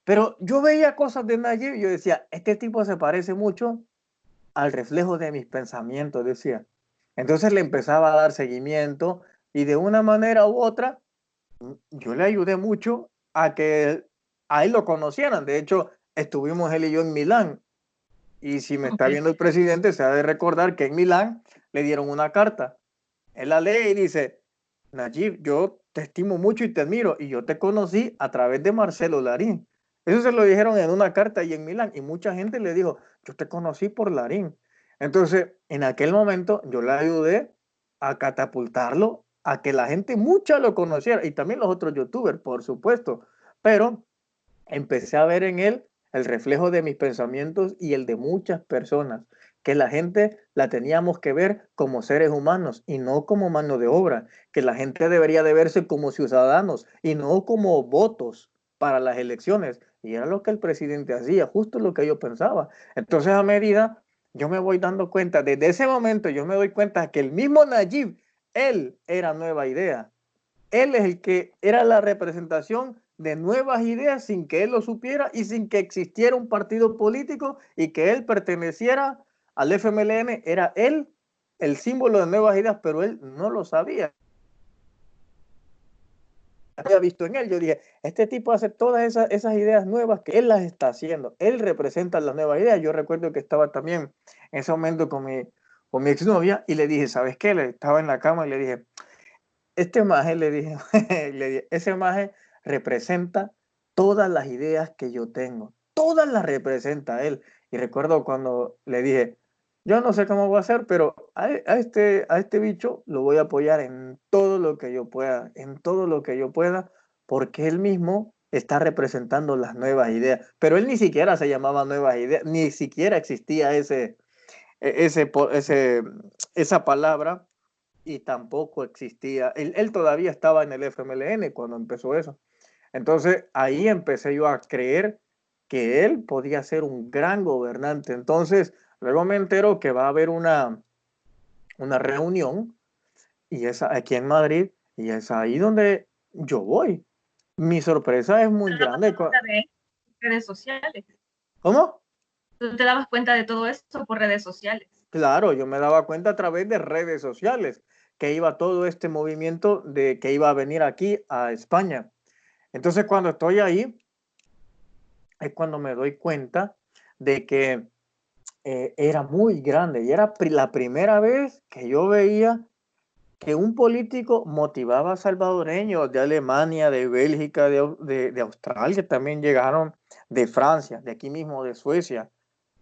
pero yo veía cosas de Nayib y yo decía, este tipo se parece mucho al reflejo de mis pensamientos, decía. Entonces le empezaba a dar seguimiento y de una manera u otra, yo le ayudé mucho a que a él lo conocieran. De hecho, estuvimos él y yo en Milán. Y si me está Okay. viendo el presidente, se ha de recordar que en Milán le dieron una carta. Él la lee y dice, Nayib, yo te estimo mucho y te admiro. Y yo te conocí a través de Marcelo Larín. Eso se lo dijeron en una carta ahí en Milán. Y mucha gente le dijo, yo te conocí por Larín. Entonces, en aquel momento, yo le ayudé a catapultarlo, a que la gente mucha lo conociera. Y también los otros youtubers, por supuesto. Pero empecé a ver en él el reflejo de mis pensamientos y el de muchas personas, que la gente la teníamos que ver como seres humanos y no como mano de obra, que la gente debería de verse como ciudadanos y no como votos para las elecciones. Y era lo que el presidente hacía, justo lo que yo pensaba. Entonces, a medida, yo me voy dando cuenta, desde ese momento yo me doy cuenta que el mismo Nayib, él era nueva idea. Él es el que era la representación de nuevas ideas sin que él lo supiera y sin que existiera un partido político y que él perteneciera al FMLN. Era él el símbolo de nuevas ideas, pero él no lo sabía. Había visto en él, yo dije, este tipo hace todas esas ideas nuevas que él las está haciendo. Él representa las nuevas ideas. Yo recuerdo que estaba también en ese momento con mi exnovia y le dije, ¿sabes qué? Le estaba en la cama y le dije, este maje le dije, le dije, ese maje representa todas las ideas que yo tengo, todas las representa él. Y recuerdo cuando le dije, yo no sé cómo voy a hacer, pero a este bicho lo voy a apoyar en todo lo que yo pueda, en todo lo que yo pueda, porque él mismo está representando las nuevas ideas. Pero él ni siquiera se llamaba nuevas ideas, ni siquiera existía esa palabra y tampoco existía. Él todavía estaba en el FMLN cuando empezó eso. Entonces ahí empecé yo a creer que él podía ser un gran gobernante. Entonces luego me entero que va a haber una reunión y es aquí en Madrid y es ahí donde yo voy. Mi sorpresa es muy Te dabas grande. cuenta de redes sociales. ¿Cómo? Tú te dabas cuenta de todo esto por redes sociales. Claro, yo me daba cuenta a través de redes sociales que iba todo este movimiento de que iba a venir aquí a España. Entonces, cuando estoy ahí, es cuando me doy cuenta de que era muy grande y era la primera vez que yo veía que un político motivaba a salvadoreños de Alemania, de Bélgica, de Australia, que también llegaron, de Francia, de aquí mismo, de Suecia,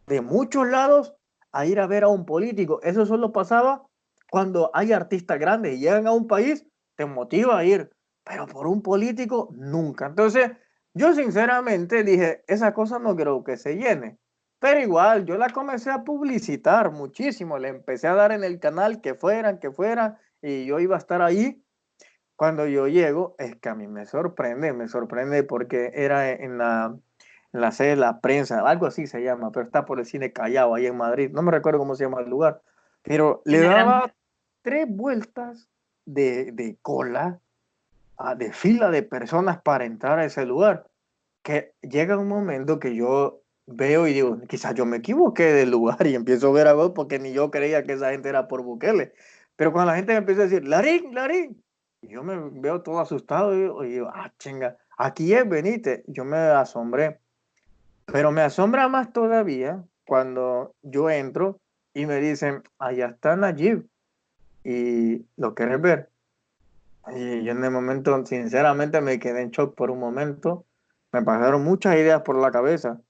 de muchos lados a ir a ver a un político. Eso solo pasaba cuando hay artistas grandes y llegan a un país, te motiva a ir, pero por un político nunca. Entonces, yo sinceramente dije, esa cosa no creo que se llene. Pero igual, yo la comencé a publicitar muchísimo, le empecé a dar en el canal que fueran, y yo iba a estar ahí. Cuando yo llego, es que a mí me sorprende porque era en la sede de la prensa, algo así se llama, pero está por el cine Callao, ahí en Madrid. No me recuerdo cómo se llama el lugar, pero le En la gran... daba 3 vueltas de cola, de fila de personas para entrar a ese lugar, que llega un momento que yo veo y digo, quizás yo me equivoqué del lugar y empiezo a ver a vos porque ni yo creía que esa gente era por Bukele. Pero cuando la gente me empieza a decir, Larín, Larín, y yo me veo todo asustado y digo, chinga, aquí es, venite. Yo me asombré. Pero me asombra más todavía cuando yo entro y me dicen, allá está Nayib y lo quieres ver. Y yo en el momento, sinceramente, me quedé en shock por un momento. Me pasaron muchas ideas por la cabeza.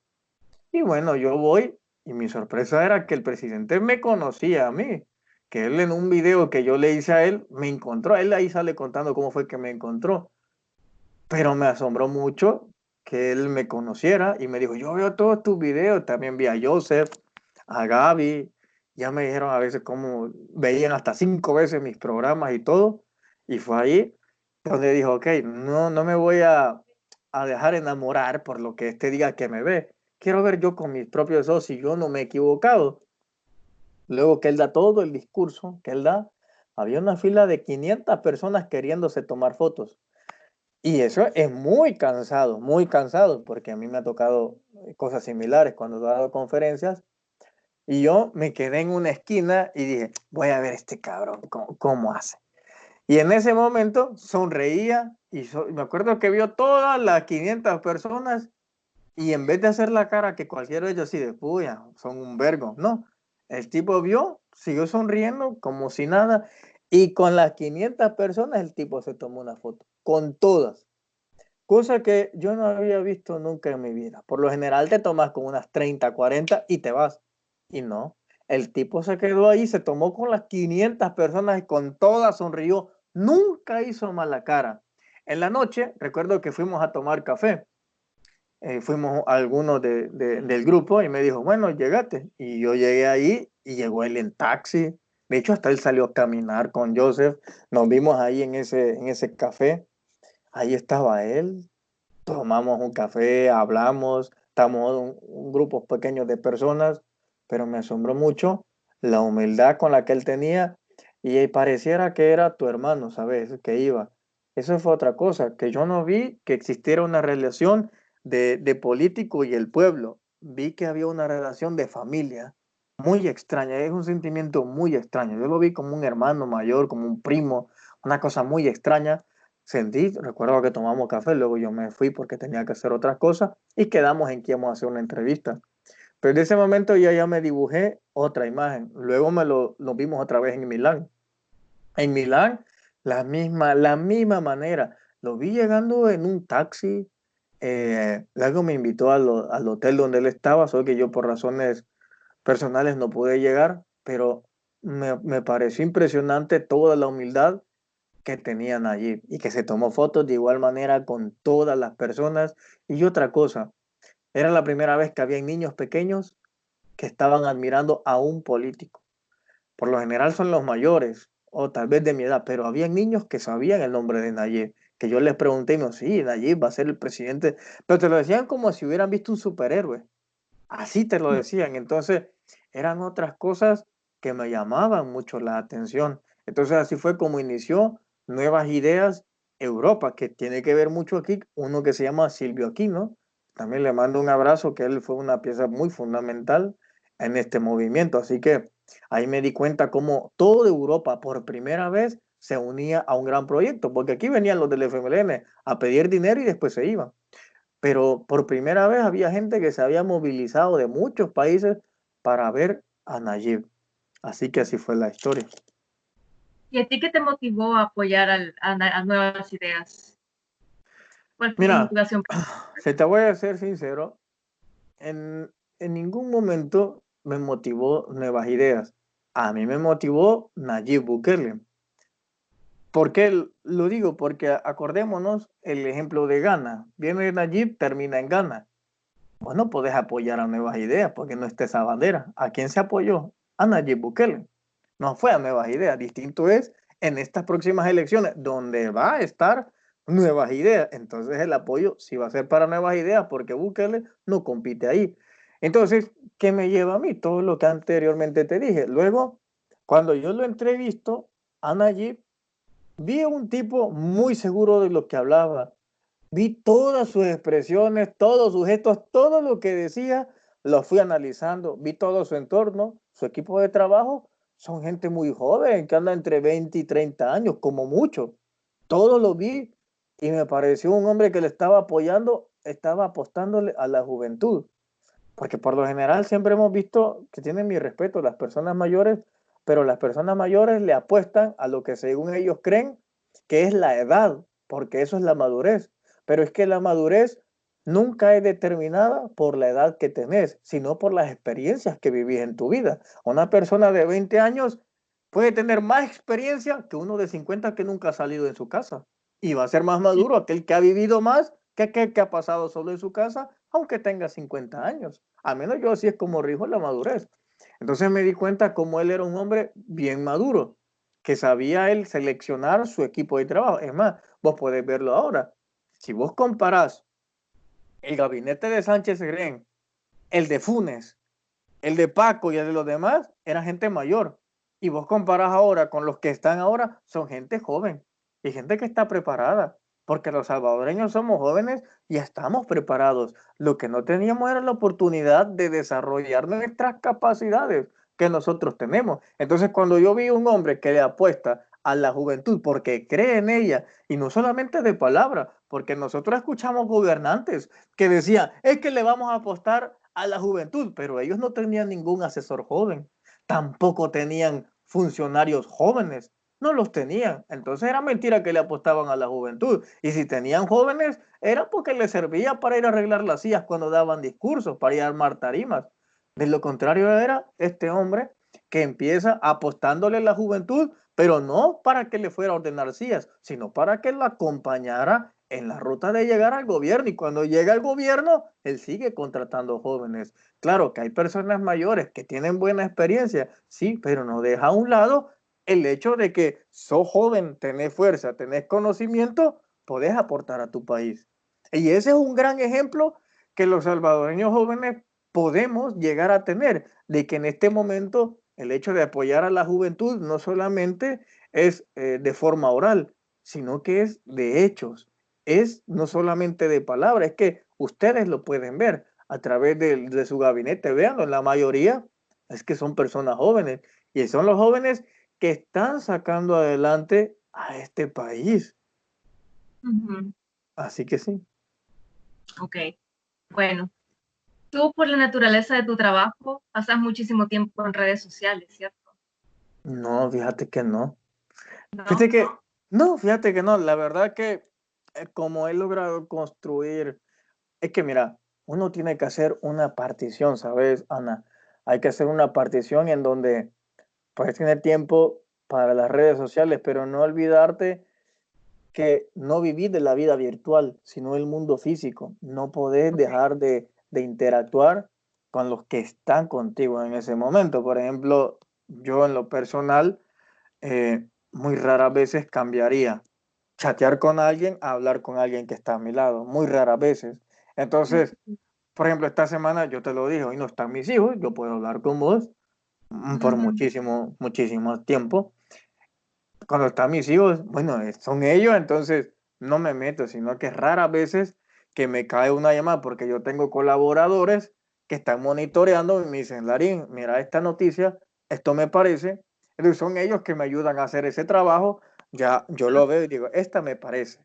Y bueno, yo voy y mi sorpresa era que el presidente me conocía a mí, que él en un video que yo le hice a él, me encontró. Él ahí sale contando cómo fue que me encontró. Pero me asombró mucho que él me conociera y me dijo, yo veo todos tus videos, también vi a Joseph, a Gaby, ya me dijeron a veces cómo veían hasta 5 veces mis programas y todo, y fue ahí donde dijo, ok, no me voy a dejar enamorar por lo que este diga que me ve, quiero ver yo con mis propios ojos si yo no me he equivocado. Luego que él da todo el discurso que él da, había una fila de 500 personas queriéndose tomar fotos. Y eso es muy cansado, porque a mí me ha tocado cosas similares cuando he dado conferencias y yo me quedé en una esquina y dije, voy a ver este cabrón, cómo hace. Y en ese momento sonreía y me acuerdo que vio todas las 500 personas y en vez de hacer la cara que cualquiera de ellos así de, puya, son un vergo, no. El tipo vio, siguió sonriendo como si nada y con las 500 personas el tipo se tomó una foto, con todas. Cosa que yo no había visto nunca en mi vida. Por lo general te tomas con unas 30, 40 y te vas. Y no, el tipo se quedó ahí, se tomó con las 500 personas y con todas sonrió. Nunca hizo mala cara. En la noche, recuerdo que fuimos a tomar café. Fuimos algunos del grupo y me dijo, bueno, llegate. Y yo llegué ahí y llegó él en taxi. De hecho, hasta él salió a caminar con Joseph. Nos vimos ahí en ese café. Ahí estaba él, tomamos un café, hablamos, estamos un grupo pequeño de personas, pero me asombró mucho la humildad con la que él tenía y pareciera que era tu hermano, ¿sabes? Que iba. Eso fue otra cosa, que yo no vi que existiera una relación de político y el pueblo. Vi que había una relación de familia muy extraña, es un sentimiento muy extraño. Yo lo vi como un hermano mayor, como un primo, una cosa muy extraña sentí, recuerdo que tomamos café, luego yo me fui porque tenía que hacer otras cosas y quedamos en que íbamos a hacer una entrevista. Pero en ese momento yo ya me dibujé otra imagen. Luego lo vimos otra vez en Milán. En Milán, la misma manera. Lo vi llegando en un taxi. Luego me invitó al hotel donde él estaba, solo que yo por razones personales no pude llegar, pero me pareció impresionante toda la humildad que tenían allí y que se tomó fotos de igual manera con todas las personas. Y otra cosa, era la primera vez que había niños pequeños que estaban admirando a un político. Por lo general son los mayores o tal vez de mi edad, pero había niños que sabían el nombre de Nayib, que yo les pregunté y me dijeron, sí, Nayib va a ser el presidente, pero te lo decían como si hubieran visto un superhéroe. Así te lo decían. Entonces, eran otras cosas que me llamaban mucho la atención. Entonces, así fue como inició Nuevas Ideas Europa, que tiene que ver mucho aquí, uno que se llama Silvio Aquino. También le mando un abrazo, que él fue una pieza muy fundamental en este movimiento. Así que ahí me di cuenta cómo toda Europa por primera vez se unía a un gran proyecto, porque aquí venían los del FMLN a pedir dinero y después se iban, pero por primera vez había gente que se había movilizado de muchos países para ver a Nayib. Así que así fue la historia. ¿Y a ti qué te motivó a apoyar a Nuevas Ideas? ¿Cuál fue tu Mira, motivación? si te voy a ser sincero, en ningún momento me motivó Nuevas Ideas. A mí me motivó Nayib Bukele. ¿Por qué lo digo? Porque acordémonos el ejemplo de Ghana. Viene Nayib, termina en Ghana. Bueno, puedes apoyar a Nuevas Ideas porque no está esa bandera. ¿A quién se apoyó? A Nayib Bukele. No fue a Nuevas Ideas. Distinto es en estas próximas elecciones donde va a estar Nuevas Ideas. Entonces el apoyo sí va a ser para Nuevas Ideas porque Bukele no compite ahí. Entonces, ¿qué me lleva a mí? Todo lo que anteriormente te dije. Luego, cuando yo lo entrevisto a Nayib, vi a un tipo muy seguro de lo que hablaba. Vi todas sus expresiones, todos sus gestos, todo lo que decía, lo fui analizando. Vi todo su entorno, su equipo de trabajo. Son gente muy joven, que anda entre 20 y 30 años, como mucho. Todo lo vi y me pareció un hombre que le estaba apoyando, estaba apostándole a la juventud. porque por lo general siempre hemos visto que tienen mi respeto las personas mayores, pero las personas mayores le apuestan a lo que según ellos creen que es la edad, porque eso es la madurez. Pero es que la madurez nunca es determinada por la edad que tenés, sino por las experiencias que vivís en tu vida. Una persona de 20 años puede tener más experiencia que uno de 50 que nunca ha salido de su casa. Y va a ser más Sí. maduro aquel que ha vivido más que aquel que ha pasado solo en su casa, aunque tenga 50 años. Al menos yo así es como rijo la madurez. Entonces me di cuenta cómo él era un hombre bien maduro, que sabía él seleccionar su equipo de trabajo. Es más, vos podés verlo ahora. Si vos comparás el gabinete de Sánchez Serén, el de Funes, el de Paco y el de los demás, era gente mayor. Y vos comparás ahora con los que están ahora, son gente joven y gente que está preparada. Porque los salvadoreños somos jóvenes y estamos preparados. Lo que no teníamos era la oportunidad de desarrollar nuestras capacidades que nosotros tenemos. Entonces, cuando yo vi un hombre que le apuesta a la juventud porque cree en ella, y no solamente de palabra, porque nosotros escuchamos gobernantes que decían, es que le vamos a apostar a la juventud, pero ellos no tenían ningún asesor joven, tampoco tenían funcionarios jóvenes, no los tenían. Entonces era mentira que le apostaban a la juventud. Y si tenían jóvenes, era porque les servía para ir a arreglar las sillas cuando daban discursos, para ir a armar tarimas. De lo contrario era este hombre que empieza apostándole a la juventud, pero no para que le fuera a ordenar sillas, sino para que la acompañara en la ruta de llegar al gobierno. Y cuando llega al gobierno, él sigue contratando jóvenes. Claro que hay personas mayores que tienen buena experiencia, sí, pero no deja a un lado el hecho de que sos joven, tenés fuerza, tenés conocimiento, podés aportar a tu país. Y ese es un gran ejemplo que los salvadoreños jóvenes podemos llegar a tener, de que en este momento el hecho de apoyar a la juventud no solamente es de forma oral, sino que es de hechos, es no solamente de palabras, es que ustedes lo pueden ver a través de su gabinete, veanlo, la mayoría es que son personas jóvenes y son los jóvenes que están sacando adelante a este país. Ujú. Así que sí. Ok, bueno. Tú, por la naturaleza de tu trabajo, pasas muchísimo tiempo en redes sociales, ¿cierto? No, fíjate que no. Fíjate ¿No? que, no, fíjate que no. La verdad que como he logrado construir, es que mira, uno tiene que hacer una partición, ¿sabes, Ana? Hay que hacer una partición en donde puedes tener tiempo para las redes sociales, pero no olvidarte que no vivís de la vida virtual, sino el mundo físico. No podés Ok. dejar de interactuar con los que están contigo en ese momento. Por ejemplo, yo en lo personal, muy raras veces cambiaría chatear con alguien a hablar con alguien que está a mi lado, muy raras veces. Entonces, Ujú, por ejemplo, esta semana yo te lo dije, hoy no están mis hijos, yo puedo hablar con vos por ujú, muchísimo, muchísimo tiempo. Cuando están mis hijos, bueno, son ellos, entonces no me meto, sino que raras veces que me cae una llamada porque yo tengo colaboradores que están monitoreando y me dicen, Larín, mira esta noticia, esto me parece. Entonces son ellos que me ayudan a hacer ese trabajo. Ya yo lo veo y digo, esta me parece.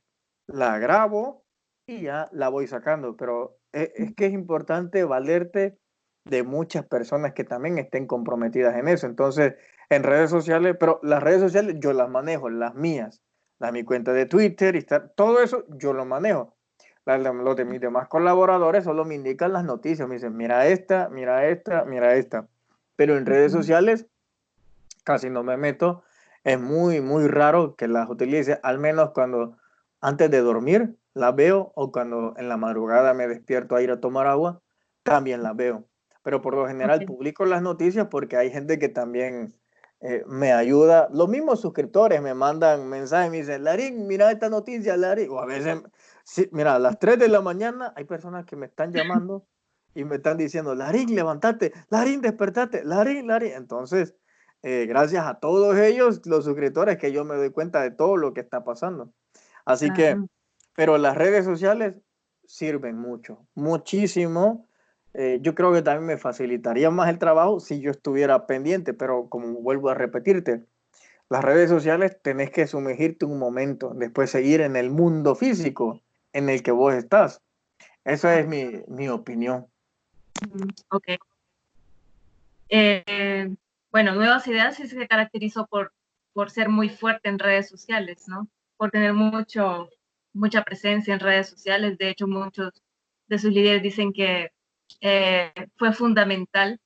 La grabo y ya la voy sacando, pero es que es importante valerte de muchas personas que también estén comprometidas en eso. Entonces, en redes sociales, pero las redes sociales yo las manejo, las mías, mi cuenta de Twitter, todo eso yo lo manejo. Los de mis demás colaboradores solo me indican las noticias, me dicen, mira esta, mira esta, mira esta. Pero en redes ujú. sociales casi no me meto. Es muy, muy raro que las utilice, al menos cuando antes de dormir las veo o cuando en la madrugada me despierto a ir a tomar agua, también las veo. Pero por lo general Ok. publico las noticias porque hay gente que también me ayuda. Los mismos suscriptores me mandan mensajes, me dicen, Larín, mira esta noticia, Larín. O a veces, sí, mira, a las 3 de la mañana hay personas que me están llamando y me están diciendo, Larín, levántate, Larín, despertate, Larín, Larín. Entonces, gracias a todos ellos, los suscriptores, que yo me doy cuenta de todo lo que está pasando. Así que, Claro. pero las redes sociales sirven mucho, muchísimo. Yo creo que también me facilitaría más el trabajo si yo estuviera pendiente, pero como vuelvo a repetirte, las redes sociales tenés que sumergirte un momento, después seguir en el mundo físico en el que vos estás. Esa es mi opinión. Ok. Bueno, Nuevas Ideas sí se caracterizó por ser muy fuerte en redes sociales, ¿no? Por tener mucha presencia en redes sociales. De hecho, muchos de sus líderes dicen que fue fundamental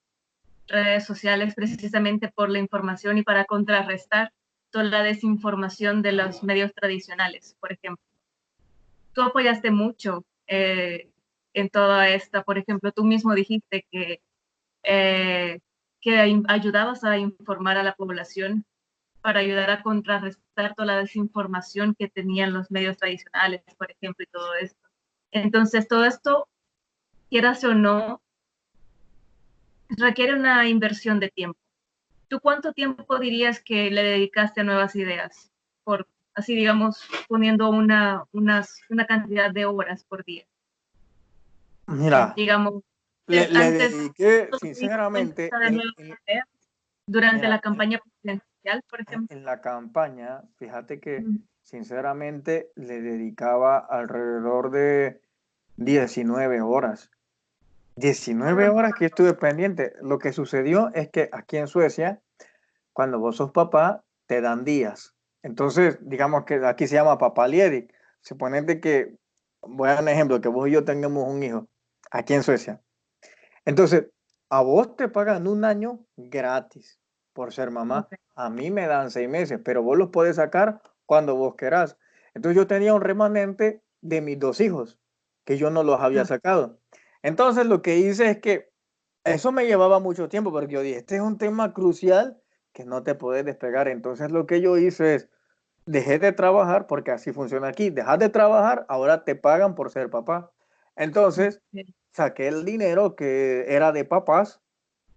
redes sociales precisamente por la información y para contrarrestar toda la desinformación de los medios tradicionales, por ejemplo. Tú apoyaste mucho en toda esta, por ejemplo, tú mismo dijiste eh, que ayudabas a informar a la población para ayudar a contrarrestar toda la desinformación que tenían los medios tradicionales, por ejemplo, y todo esto. Entonces, todo esto, quieras o no, requiere una inversión de tiempo. ¿Tú cuánto tiempo dirías que le dedicaste a Nuevas Ideas? Por, así digamos, poniendo una cantidad de horas por día. Mira, Digamos, le antes dediqué, ¿tú tuviste sinceramente, cuenta de Nuevas Ideas durante mira, la campaña presidencial, por ejemplo? en la campaña, fíjate que Mm. sinceramente le dedicaba alrededor de 19 horas. 19 horas que estuve pendiente. Lo que sucedió es que aquí en Suecia, cuando vos sos papá, te dan días. Entonces, digamos que aquí se llama papá Liedig. Suponete que, voy a dar un ejemplo, que vos y yo tengamos un hijo aquí en Suecia. Entonces, a vos te pagan un año gratis por ser mamá. Okay. A mí me dan 6 meses, pero vos los podés sacar cuando vos querás. Entonces yo tenía un remanente de mis 2 hijos, que yo no los había sacado. Entonces lo que hice es que eso me llevaba mucho tiempo, porque yo dije, este es un tema crucial que no te puedes despegar. Entonces lo que yo hice es, dejé de trabajar, porque así funciona aquí, dejas de trabajar, ahora te pagan por ser papá. Entonces Okay. saqué el dinero que era de papás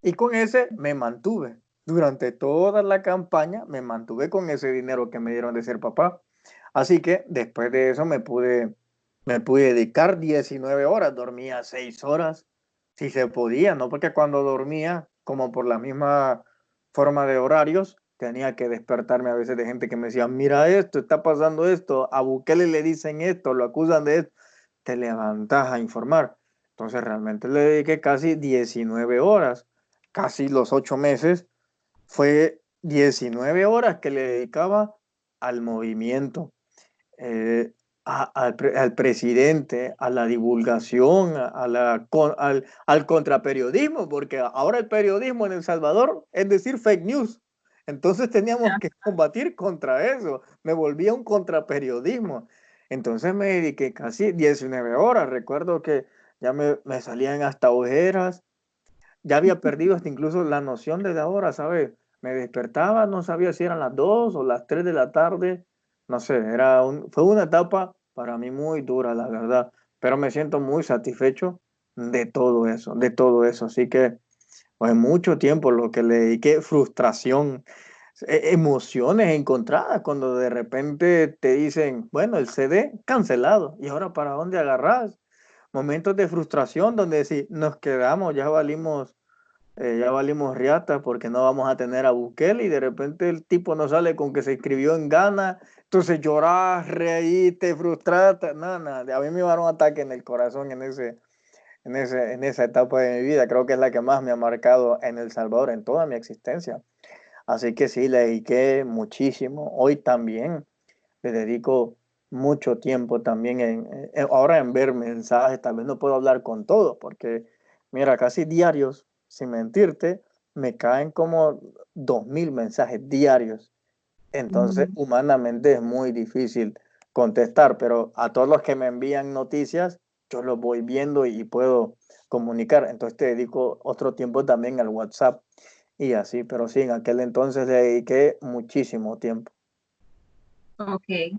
y con ese me mantuve. Durante toda la campaña me mantuve con ese dinero que me dieron de ser papá. Así que después de eso me pude dedicar 19 horas, dormía 6 horas, si se podía, ¿no? Porque cuando dormía, como por la misma forma de horarios, tenía que despertarme a veces de gente que me decía, mira esto, está pasando esto, a Bukele le dicen esto, lo acusan de esto, te levantas a informar. Entonces realmente le dediqué casi 19 horas, casi los 8 meses, fue 19 horas que le dedicaba al movimiento, eh, al presidente, a la divulgación, al contraperiodismo, porque ahora el periodismo en El Salvador es decir fake news. Entonces teníamos que combatir contra eso. Me volvía un contraperiodismo. Entonces me dediqué casi 19 horas. Recuerdo que ya me salían hasta ojeras. Ya había perdido hasta incluso la noción de la hora, ¿sabes? Me despertaba, no sabía si eran las 2 o las 3 de la tarde. No sé, fue una etapa para mí muy dura, la verdad. Pero me siento muy satisfecho de todo eso, de todo eso. Así que, pues, mucho tiempo lo que le dediqué, frustración, emociones encontradas cuando de repente te dicen, bueno, el CD cancelado. ¿Y ahora para dónde agarras? Momentos de frustración donde si nos quedamos, ya valimos riata porque no vamos a tener a Bukele y de repente el tipo no sale con que se inscribió en Ghana, entonces llorás, reíste, frustraste, nada, a mí me iba a dar un ataque en el corazón en esa etapa de mi vida, creo que es la que más me ha marcado en El Salvador, en toda mi existencia, así que sí, le dediqué muchísimo, hoy también le dedico mucho tiempo también ahora en ver mensajes, tal vez no puedo hablar con todos, porque mira, casi diarios, sin mentirte, me caen como 2.000 mensajes diarios. Entonces, Mm. humanamente es muy difícil contestar, pero a todos los que me envían noticias, yo los voy viendo y puedo comunicar. Entonces, te dedico otro tiempo también al WhatsApp y así, pero sí, en aquel entonces le dediqué muchísimo tiempo. Ok.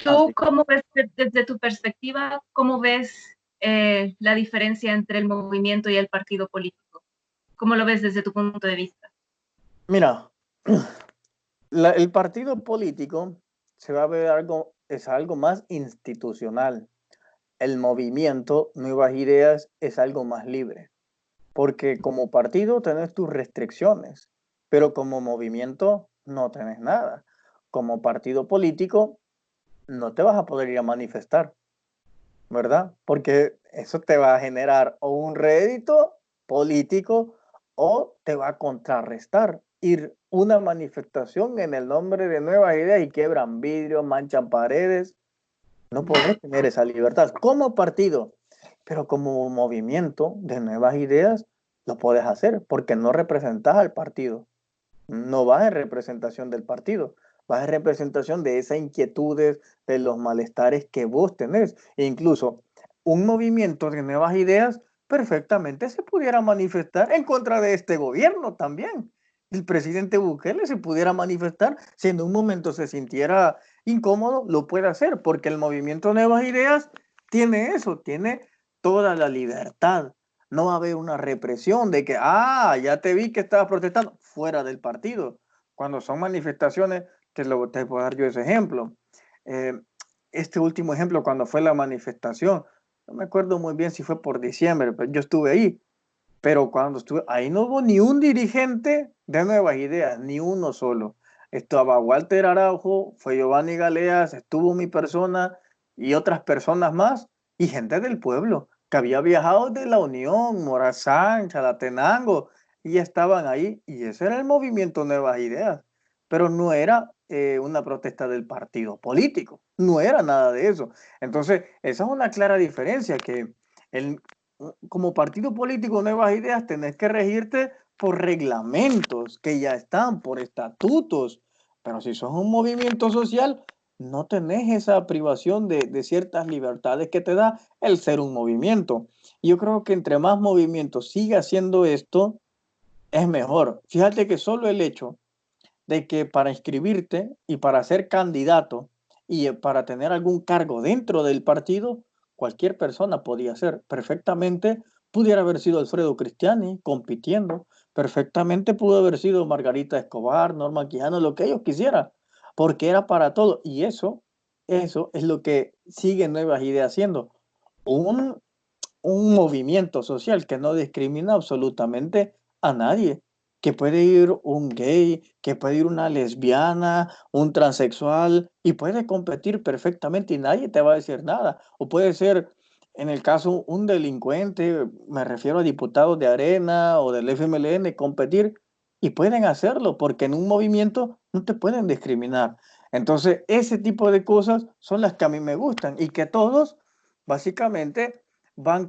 ¿Tú Así. cómo ves, desde tu perspectiva, cómo ves la diferencia entre el movimiento y el partido político? ¿Cómo lo ves desde tu punto de vista? Mira, el partido político se va a ver es algo más institucional. El movimiento Nuevas Ideas es algo más libre, porque como partido tenés tus restricciones, pero como movimiento no tenés nada. Como partido político no te vas a poder ir a manifestar, ¿verdad? Porque eso te va a generar o un rédito político o te va a contrarrestar. Ir una manifestación en el nombre de nuevas ideas y quiebran vidrios, manchan paredes. No podés tener esa libertad como partido, pero como movimiento de nuevas ideas lo puedes hacer porque no representas al partido. No vas en representación del partido, vas en representación de esas inquietudes, de los malestares que vos tenés. E incluso un movimiento de nuevas ideas perfectamente se pudiera manifestar en contra de este gobierno también. El presidente Bukele se pudiera manifestar si en un momento se sintiera incómodo, lo puede hacer, porque el movimiento Nuevas Ideas tiene eso, tiene toda la libertad. No va a haber una represión de que, ya te vi que estabas protestando fuera del partido. Cuando son manifestaciones, te puedo dar yo ese ejemplo. Eh, este último ejemplo, cuando fue la manifestación, no me acuerdo muy bien si fue por diciembre, pero yo estuve ahí. Pero cuando estuve ahí no hubo ni un dirigente de Nuevas Ideas, ni uno solo. Estaba Walter Araujo, fue Giovanni Galeas, estuvo mi persona y otras personas más y gente del pueblo que había viajado de la Unión, Morazán, Chalatenango y estaban ahí y ese era el movimiento Nuevas Ideas. Pero no era una protesta del partido político, no era nada de eso. Entonces, esa es una clara diferencia que el, como partido político Nuevas Ideas tenés que regirte por reglamentos que ya están, por estatutos, pero si sos un movimiento social, no tenés esa privación de ciertas libertades que te da el ser un movimiento. Yo creo que entre más movimientos siga haciendo esto, es mejor. Fíjate que solo el hecho de que para inscribirte y para ser candidato y para tener algún cargo dentro del partido, cualquier persona podía ser. Perfectamente pudiera haber sido Alfredo Cristiani compitiendo, perfectamente pudo haber sido Margarita Escobar, Norma Quijano, lo que ellos quisieran, porque era para todo. Y eso es lo que sigue Nuevas Ideas haciendo. Un, un movimiento social que no discrimina absolutamente a nadie, que puede ir un gay, que puede ir una lesbiana, un transexual y puede competir perfectamente y nadie te va a decir nada. O puede ser, en el caso, un delincuente, me refiero a diputados de Arena o del FMLN, competir y pueden hacerlo porque en un movimiento no te pueden discriminar. Entonces, ese tipo de cosas son las que a mí me gustan y que todos, básicamente, van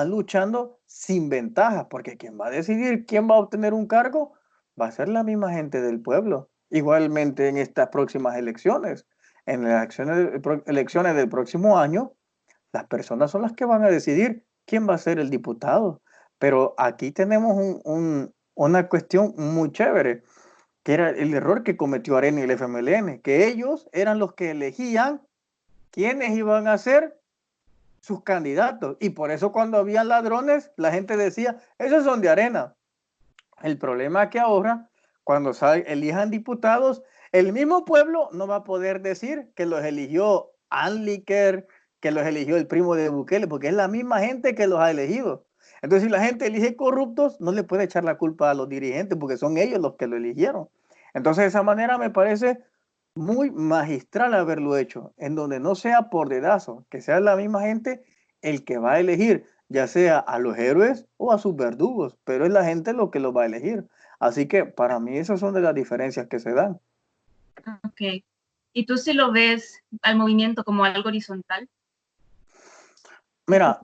luchando sin ventaja, porque quien va a decidir quién va a obtener un cargo va a ser la misma gente del pueblo. Igualmente en estas próximas elecciones, en las elecciones del próximo año, las personas son las que van a decidir quién va a ser el diputado. Pero aquí tenemos una cuestión muy chévere, que era el error que cometió Arena y el FMLN, que ellos eran los que elegían quiénes iban a ser sus candidatos. Y por eso cuando habían ladrones, la gente decía, esos son de Arena. El problema es que ahora, cuando elijan diputados, el mismo pueblo no va a poder decir que los eligió Anliker, que los eligió el primo de Bukele, porque es la misma gente que los ha elegido. Entonces, si la gente elige corruptos, no le puede echar la culpa a los dirigentes, porque son ellos los que lo eligieron. Entonces, de esa manera me parece muy magistral haberlo hecho, en donde no sea por dedazo, que sea la misma gente el que va a elegir, ya sea a los héroes o a sus verdugos, pero es la gente lo que los va a elegir. Así que para mí esas son de las diferencias que se dan. Ok. ¿Y tú sí lo ves al movimiento como algo horizontal? Mira,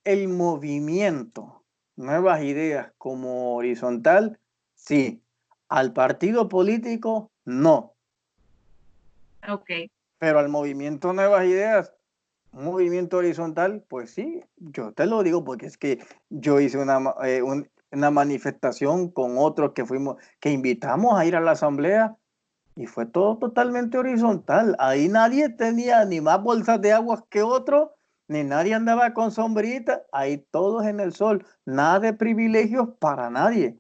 el movimiento, nuevas ideas como horizontal, sí. Al partido político, no. Ok. Pero al movimiento Nuevas Ideas, un movimiento horizontal, pues sí, yo te lo digo porque es que yo hice una manifestación con otros que fuimos, que invitamos a ir a la asamblea y fue todo totalmente horizontal. Ahí nadie tenía ni más bolsas de agua que otro, ni nadie andaba con sombrita, ahí todos en el sol, nada de privilegios para nadie.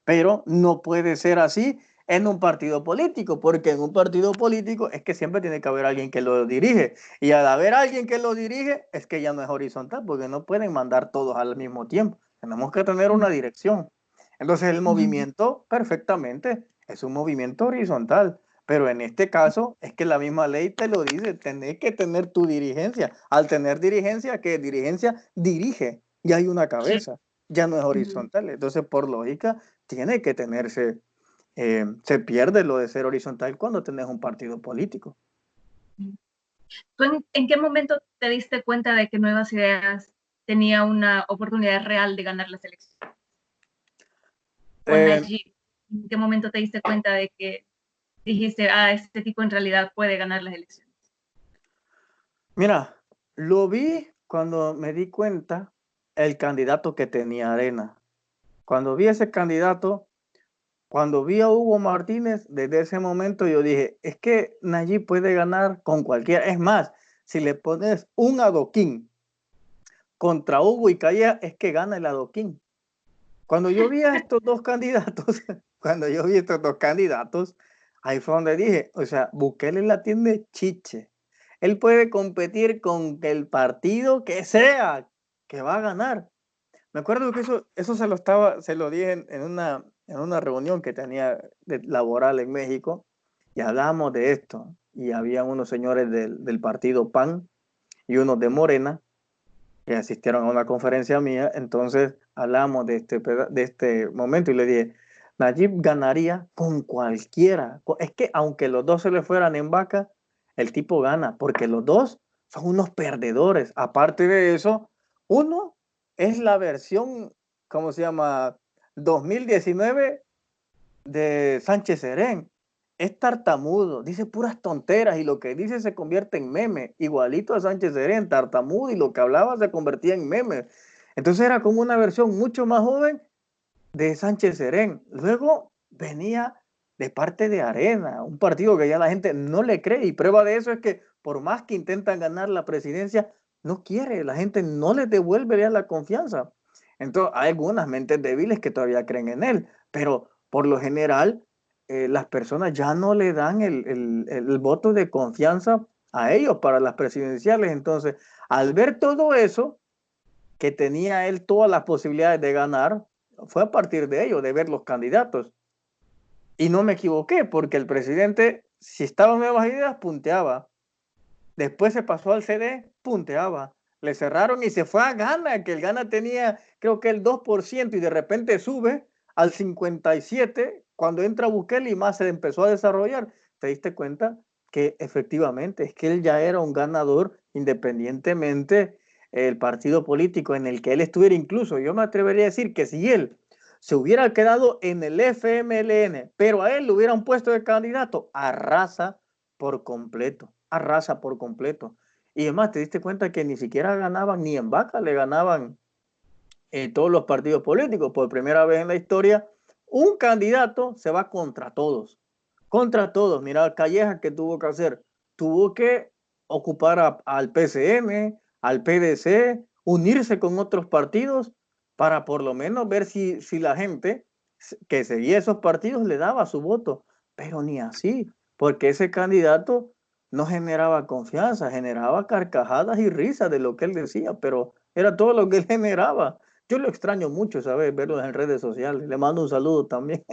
Pero no puede ser así en un partido político, porque en un partido político es que siempre tiene que haber alguien que lo dirige. Y al haber alguien que lo dirige, es que ya no es horizontal, porque no pueden mandar todos al mismo tiempo. Tenemos que tener una dirección. Entonces el movimiento perfectamente es un movimiento horizontal, Pero en este caso es que la misma ley te lo dice, tenés que tener tu dirigencia. Al tener dirigencia, ¿qué? Dirigencia dirige, ya hay una Sí. cabeza, ya no es Ujú. horizontal. Entonces, por lógica, tiene que tenerse, se pierde lo de ser horizontal cuando tenés un partido político. ¿Tú en qué momento te diste cuenta de que Nuevas Ideas tenía una oportunidad real de ganar las elecciones? Con Eh, Najib, ¿en qué momento te diste cuenta de que dijiste, ah, este tipo en realidad puede ganar las elecciones? Mira, lo vi cuando me di cuenta el candidato que tenía Arena. Cuando vi ese candidato, cuando vi a Hugo Martínez, desde ese momento yo dije, es que Nayib puede ganar con cualquiera. Es más, si le pones un adoquín contra Hugo y Calleja, es que gana el adoquín. Cuando yo vi a estos dos candidatos, cuando yo vi estos dos candidatos, ahí fue donde dije, o sea, Bukele la tiene chiche. Él puede competir con el partido que sea, que va a ganar. Me acuerdo que eso se lo dije en una reunión que tenía laboral en México y hablábamos de esto. Y había unos señores del partido PAN y unos de Morena que asistieron a una conferencia mía. Entonces hablamos de este momento y le dije, Nayib ganaría con cualquiera. Es que aunque los dos se le fueran en vaca, el tipo gana, porque los dos son unos perdedores. Aparte de eso, uno es la versión, ¿cómo se llama? 2019 de Sánchez Serén. Es tartamudo, dice puras tonteras y lo que dice se convierte en meme, igualito a Sánchez Serén, tartamudo y lo que hablaba se convertía en meme. Entonces era como una versión mucho más joven de Sánchez Serén. Luego venía de parte de Arena, un partido que ya la gente no le cree y prueba de eso es que por más que intentan ganar la presidencia, no quiere, la gente no les devuelve ya la confianza. Entonces hay algunas mentes débiles que todavía creen en él, pero por lo general las personas ya no le dan el voto de confianza a ellos para las presidenciales. Entonces, al ver todo eso, que tenía él todas las posibilidades de ganar, fue a partir de ello, de ver los candidatos. Y no me equivoqué, porque el presidente, si estaba en Nuevas Ideas, punteaba. Después se pasó al CD, punteaba. Le cerraron y se fue a Ghana, que el Ghana tenía creo que el 2% y de repente sube al 57% cuando entra Bukele y más se empezó a desarrollar. ¿Te diste cuenta? Que efectivamente es que él ya era un ganador independientemente el partido político en el que él estuviera. Incluso yo me atrevería a decir que si él se hubiera quedado en el FMLN, pero a él le hubieran puesto de candidato, arrasa por completo, arrasa por completo. Y además te diste cuenta que ni siquiera ganaban, ni en vaca le ganaban todos los partidos políticos. Por primera vez en la historia, un candidato se va contra todos. Contra todos. Mira, Calleja, ¿qué tuvo que hacer? Tuvo que ocupar al PCM, al PDC, unirse con otros partidos para por lo menos ver si la gente que seguía esos partidos le daba su voto. Pero ni así, porque ese candidato no generaba confianza, generaba carcajadas y risas de lo que él decía, pero era todo lo que él generaba. Yo lo extraño mucho, ¿sabes? Verlo en redes sociales. Le mando un saludo también.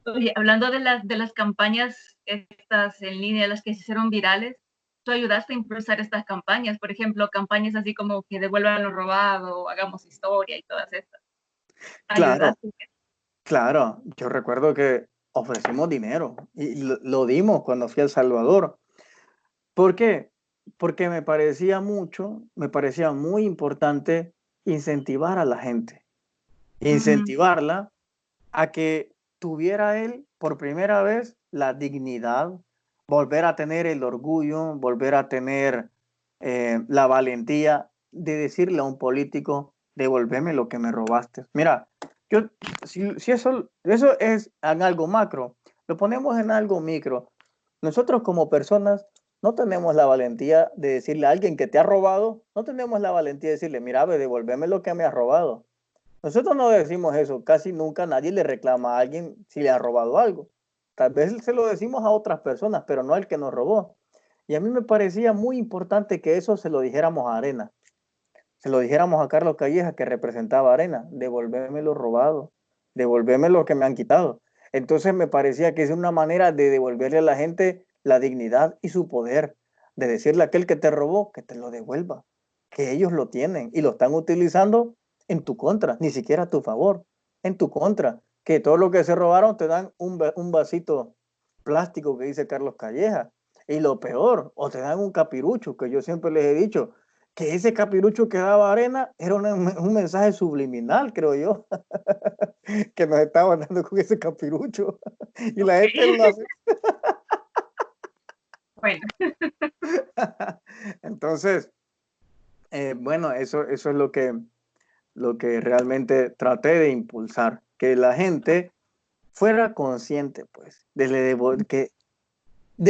Oye, hablando de las campañas estas en línea, las que se hicieron virales, tú ayudaste a impulsar estas campañas, por ejemplo, campañas así como que devuelvan lo robado, hagamos historia y todas estas. Claro, ¿Ayudaste? claro. Yo recuerdo que ofrecimos dinero y lo dimos cuando fui a El Salvador. ¿Por qué? Porque me parecía muy importante incentivar a la gente, Ujú. incentivarla a que tuviera él por primera vez la dignidad, volver a tener el orgullo, volver a tener la valentía de decirle a un político, devolveme lo que me robaste. Mira, yo, si eso es en algo macro, lo ponemos en algo micro. Nosotros como personas no tenemos la valentía de decirle a alguien que te ha robado, no tenemos la valentía de decirle, mira, devolveme lo que me has robado. Nosotros no decimos eso, casi nunca nadie le reclama a alguien si le ha robado algo. Tal vez se lo decimos a otras personas, pero no al que nos robó. Y a mí me parecía muy importante que eso se lo dijéramos a Arena, se lo dijéramos a Carlos Calleja que representaba a Arena, devolverme lo robado, devolverme lo que me han quitado. Entonces me parecía que es una manera de devolverle a la gente la dignidad y su poder, de decirle a aquel que te robó que te lo devuelva, que ellos lo tienen y lo están utilizando en tu contra, ni siquiera a tu favor, en tu contra, que todo lo que se robaron te dan un vasito plástico que dice Carlos Calleja. Y lo peor, o te dan un capirucho, que yo siempre les he dicho, que ese capirucho que daba Arena era un mensaje subliminal, creo yo, que nos estaban dando con ese capirucho. Y la Ok. gente no hace. Bueno, Entonces, bueno, eso es lo que realmente traté de impulsar, que la gente fuera consciente, pues, de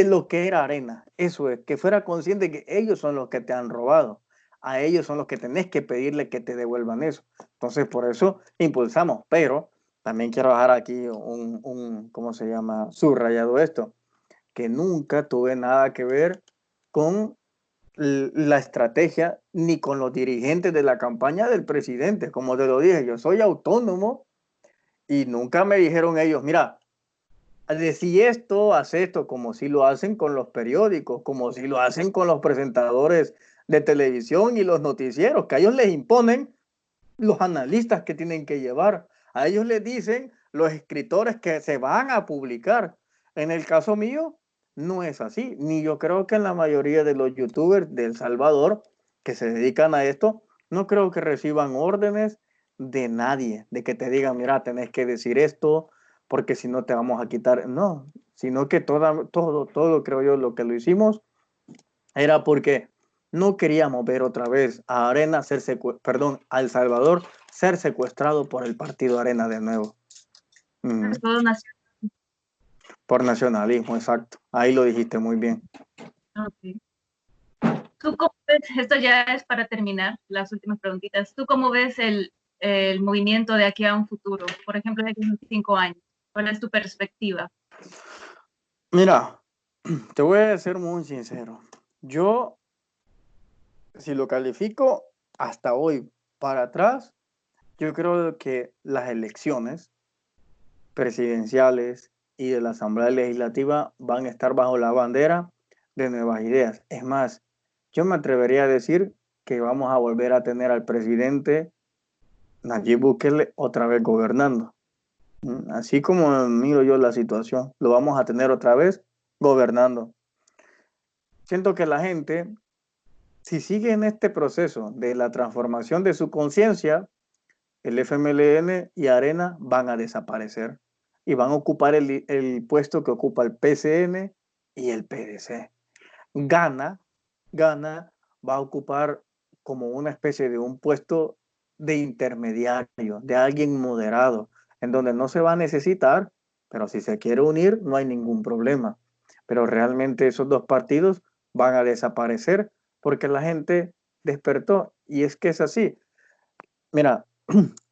lo que era Arena. Eso es, que fuera consciente que ellos son los que te han robado. A ellos son los que tenés que pedirle que te devuelvan eso. Entonces, por eso impulsamos. Pero también quiero dejar aquí ¿cómo se llama? Subrayado esto, que nunca tuve nada que ver con la estrategia ni con los dirigentes de la campaña del presidente. Como te lo dije, yo soy autónomo y nunca me dijeron ellos, mira, decí esto, haz esto, como si lo hacen con los periódicos, como si lo hacen con los presentadores de televisión y los noticieros, que a ellos les imponen los analistas que tienen que llevar. A ellos les dicen los escritores que se van a publicar. En el caso mío, no es así. Ni yo creo que en la mayoría de los youtubers de El Salvador que se dedican a esto, no creo que reciban órdenes de nadie, de que te digan, mira, tenés que decir esto, porque si no te vamos a quitar. No, sino que todo, creo yo, lo que lo hicimos era porque no queríamos ver otra vez a Arena a El Salvador ser secuestrado por el partido Arena de nuevo. es todo nacional. Por nacionalismo, exacto. Ahí lo dijiste muy bien. Okay. ¿Tú cómo ves? Esto ya es para terminar, las últimas preguntitas. ¿Tú cómo ves el movimiento de aquí a un futuro? Por ejemplo, de aquí a 5 años. ¿Cuál es tu perspectiva? Mira, te voy a ser muy sincero. Yo, si lo califico hasta hoy para atrás, yo creo que las elecciones presidenciales y de la Asamblea Legislativa van a estar bajo la bandera de nuevas ideas. Es más, yo me atrevería a decir que vamos a volver a tener al presidente Nayib Bukele otra vez gobernando. Así como miro yo la situación, lo vamos a tener otra vez gobernando. Siento que la gente, si sigue en este proceso de la transformación de su conciencia, el FMLN y Arena van a desaparecer y van a ocupar el puesto que ocupa el PCN y el PDC. Gana, Gana va a ocupar como una especie de un puesto de intermediario, de alguien moderado, en donde no se va a necesitar, pero si se quiere unir no hay ningún problema. Pero realmente esos dos partidos van a desaparecer porque la gente despertó y es que es así. Mira,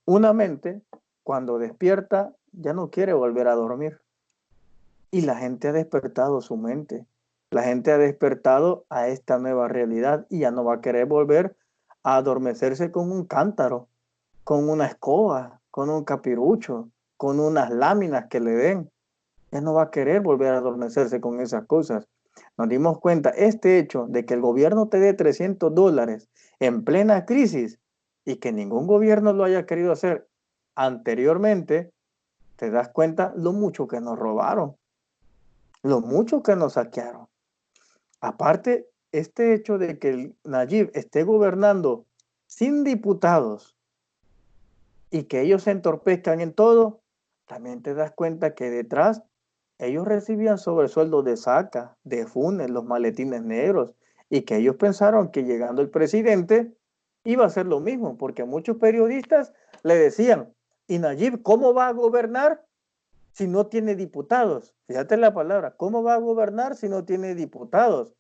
una mente cuando despierta ya no quiere volver a dormir y la gente ha despertado su mente. La gente ha despertado a esta nueva realidad y ya no va a querer volver a adormecerse con un cántaro, con una escoba, con un capirucho, con unas láminas que le den. Ya no va a querer volver a adormecerse con esas cosas. Nos dimos cuenta, este hecho de que el gobierno te dé $300 en plena crisis y que ningún gobierno lo haya querido hacer anteriormente, te das cuenta lo mucho que nos robaron, lo mucho que nos saquearon. Aparte, este hecho de que el Nayib esté gobernando sin diputados y que ellos se entorpezcan en todo, también te das cuenta que detrás ellos recibían sobresueldos de Saca, de Funes, los maletines negros, y que ellos pensaron que llegando el presidente iba a hacer lo mismo, porque muchos periodistas le decían, ¿y Nayib cómo va a gobernar si no tiene diputados? Fíjate la palabra, ¿cómo va a gobernar si no tiene diputados?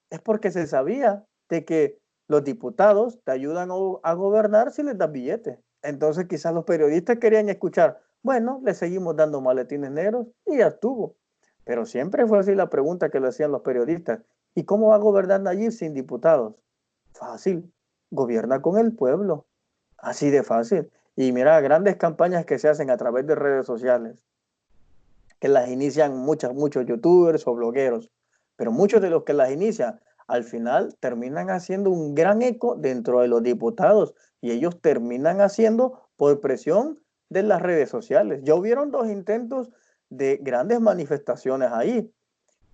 Es porque se sabía de que los diputados te ayudan a gobernar si les das billete. Entonces quizás los periodistas querían escuchar, bueno, le seguimos dando maletines negros y ya estuvo. Pero siempre fue así la pregunta que le hacían los periodistas. ¿Y cómo va a gobernar allí sin diputados? Fácil, gobierna con el pueblo. Así de fácil. Y mira, grandes campañas que se hacen a través de redes sociales. que las inician muchos youtubers o blogueros, pero muchos de los que las inician al final terminan haciendo un gran eco dentro de los diputados y ellos terminan haciendo por presión de las redes sociales. Ya hubieron 2 intentos de grandes manifestaciones ahí.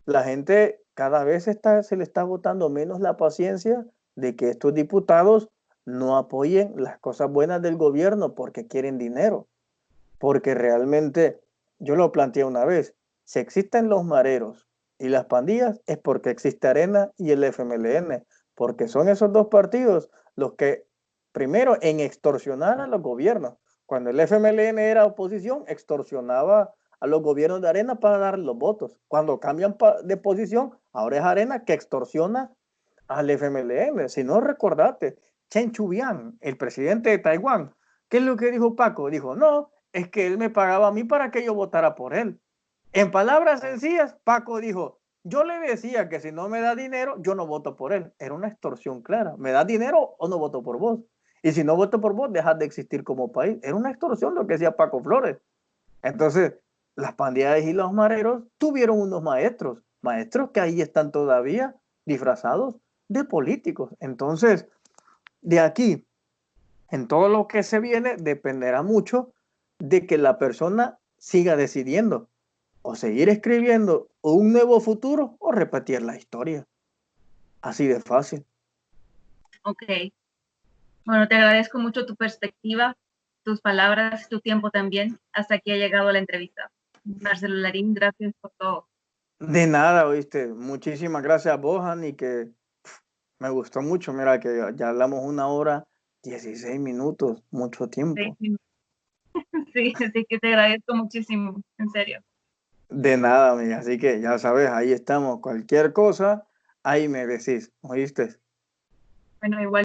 La gente cada vez se le está botando menos la paciencia de que estos diputados no apoyen las cosas buenas del gobierno porque quieren dinero. Porque realmente, yo lo planteé una vez, si existen los mareros y las pandillas es porque existe Arena y el FMLN, porque son esos 2 partidos los que primero en extorsionar a los gobiernos. Cuando el FMLN era oposición, extorsionaba a los gobiernos de Arena para dar los votos. Cuando cambian de posición, ahora es Arena que extorsiona al FMLN. Si no recordate, Chen Shui-bian, el presidente de Taiwán, ¿qué es lo que dijo Paco? Dijo, no, es que él me pagaba a mí para que yo votara por él. En palabras sencillas, Paco dijo, yo le decía que si no me da dinero, yo no voto por él. Era una extorsión clara. ¿Me das dinero o no voto por vos? Y si no voto por vos, dejas de existir como país. Era una extorsión lo que decía Paco Flores. Entonces, las pandillas y los mareros tuvieron unos maestros que ahí están todavía disfrazados de políticos. Entonces, de aquí, en todo lo que se viene, dependerá mucho de que la persona siga decidiendo o seguir escribiendo un nuevo futuro o repetir la historia. Así de fácil. Ok. Bueno, te agradezco mucho tu perspectiva, tus palabras, tu tiempo también. Hasta aquí ha llegado la entrevista. Marcelo Larín, gracias por todo. De nada, oíste. Muchísimas gracias a vos, Ani, que me gustó mucho. Mira que ya hablamos 1 hora, 16 minutos, mucho tiempo. Sí, sí, así que te agradezco muchísimo, en serio. De nada, amiga. Así que ya sabes, ahí estamos. Cualquier cosa, ahí me decís, ¿oíste? Bueno, igual.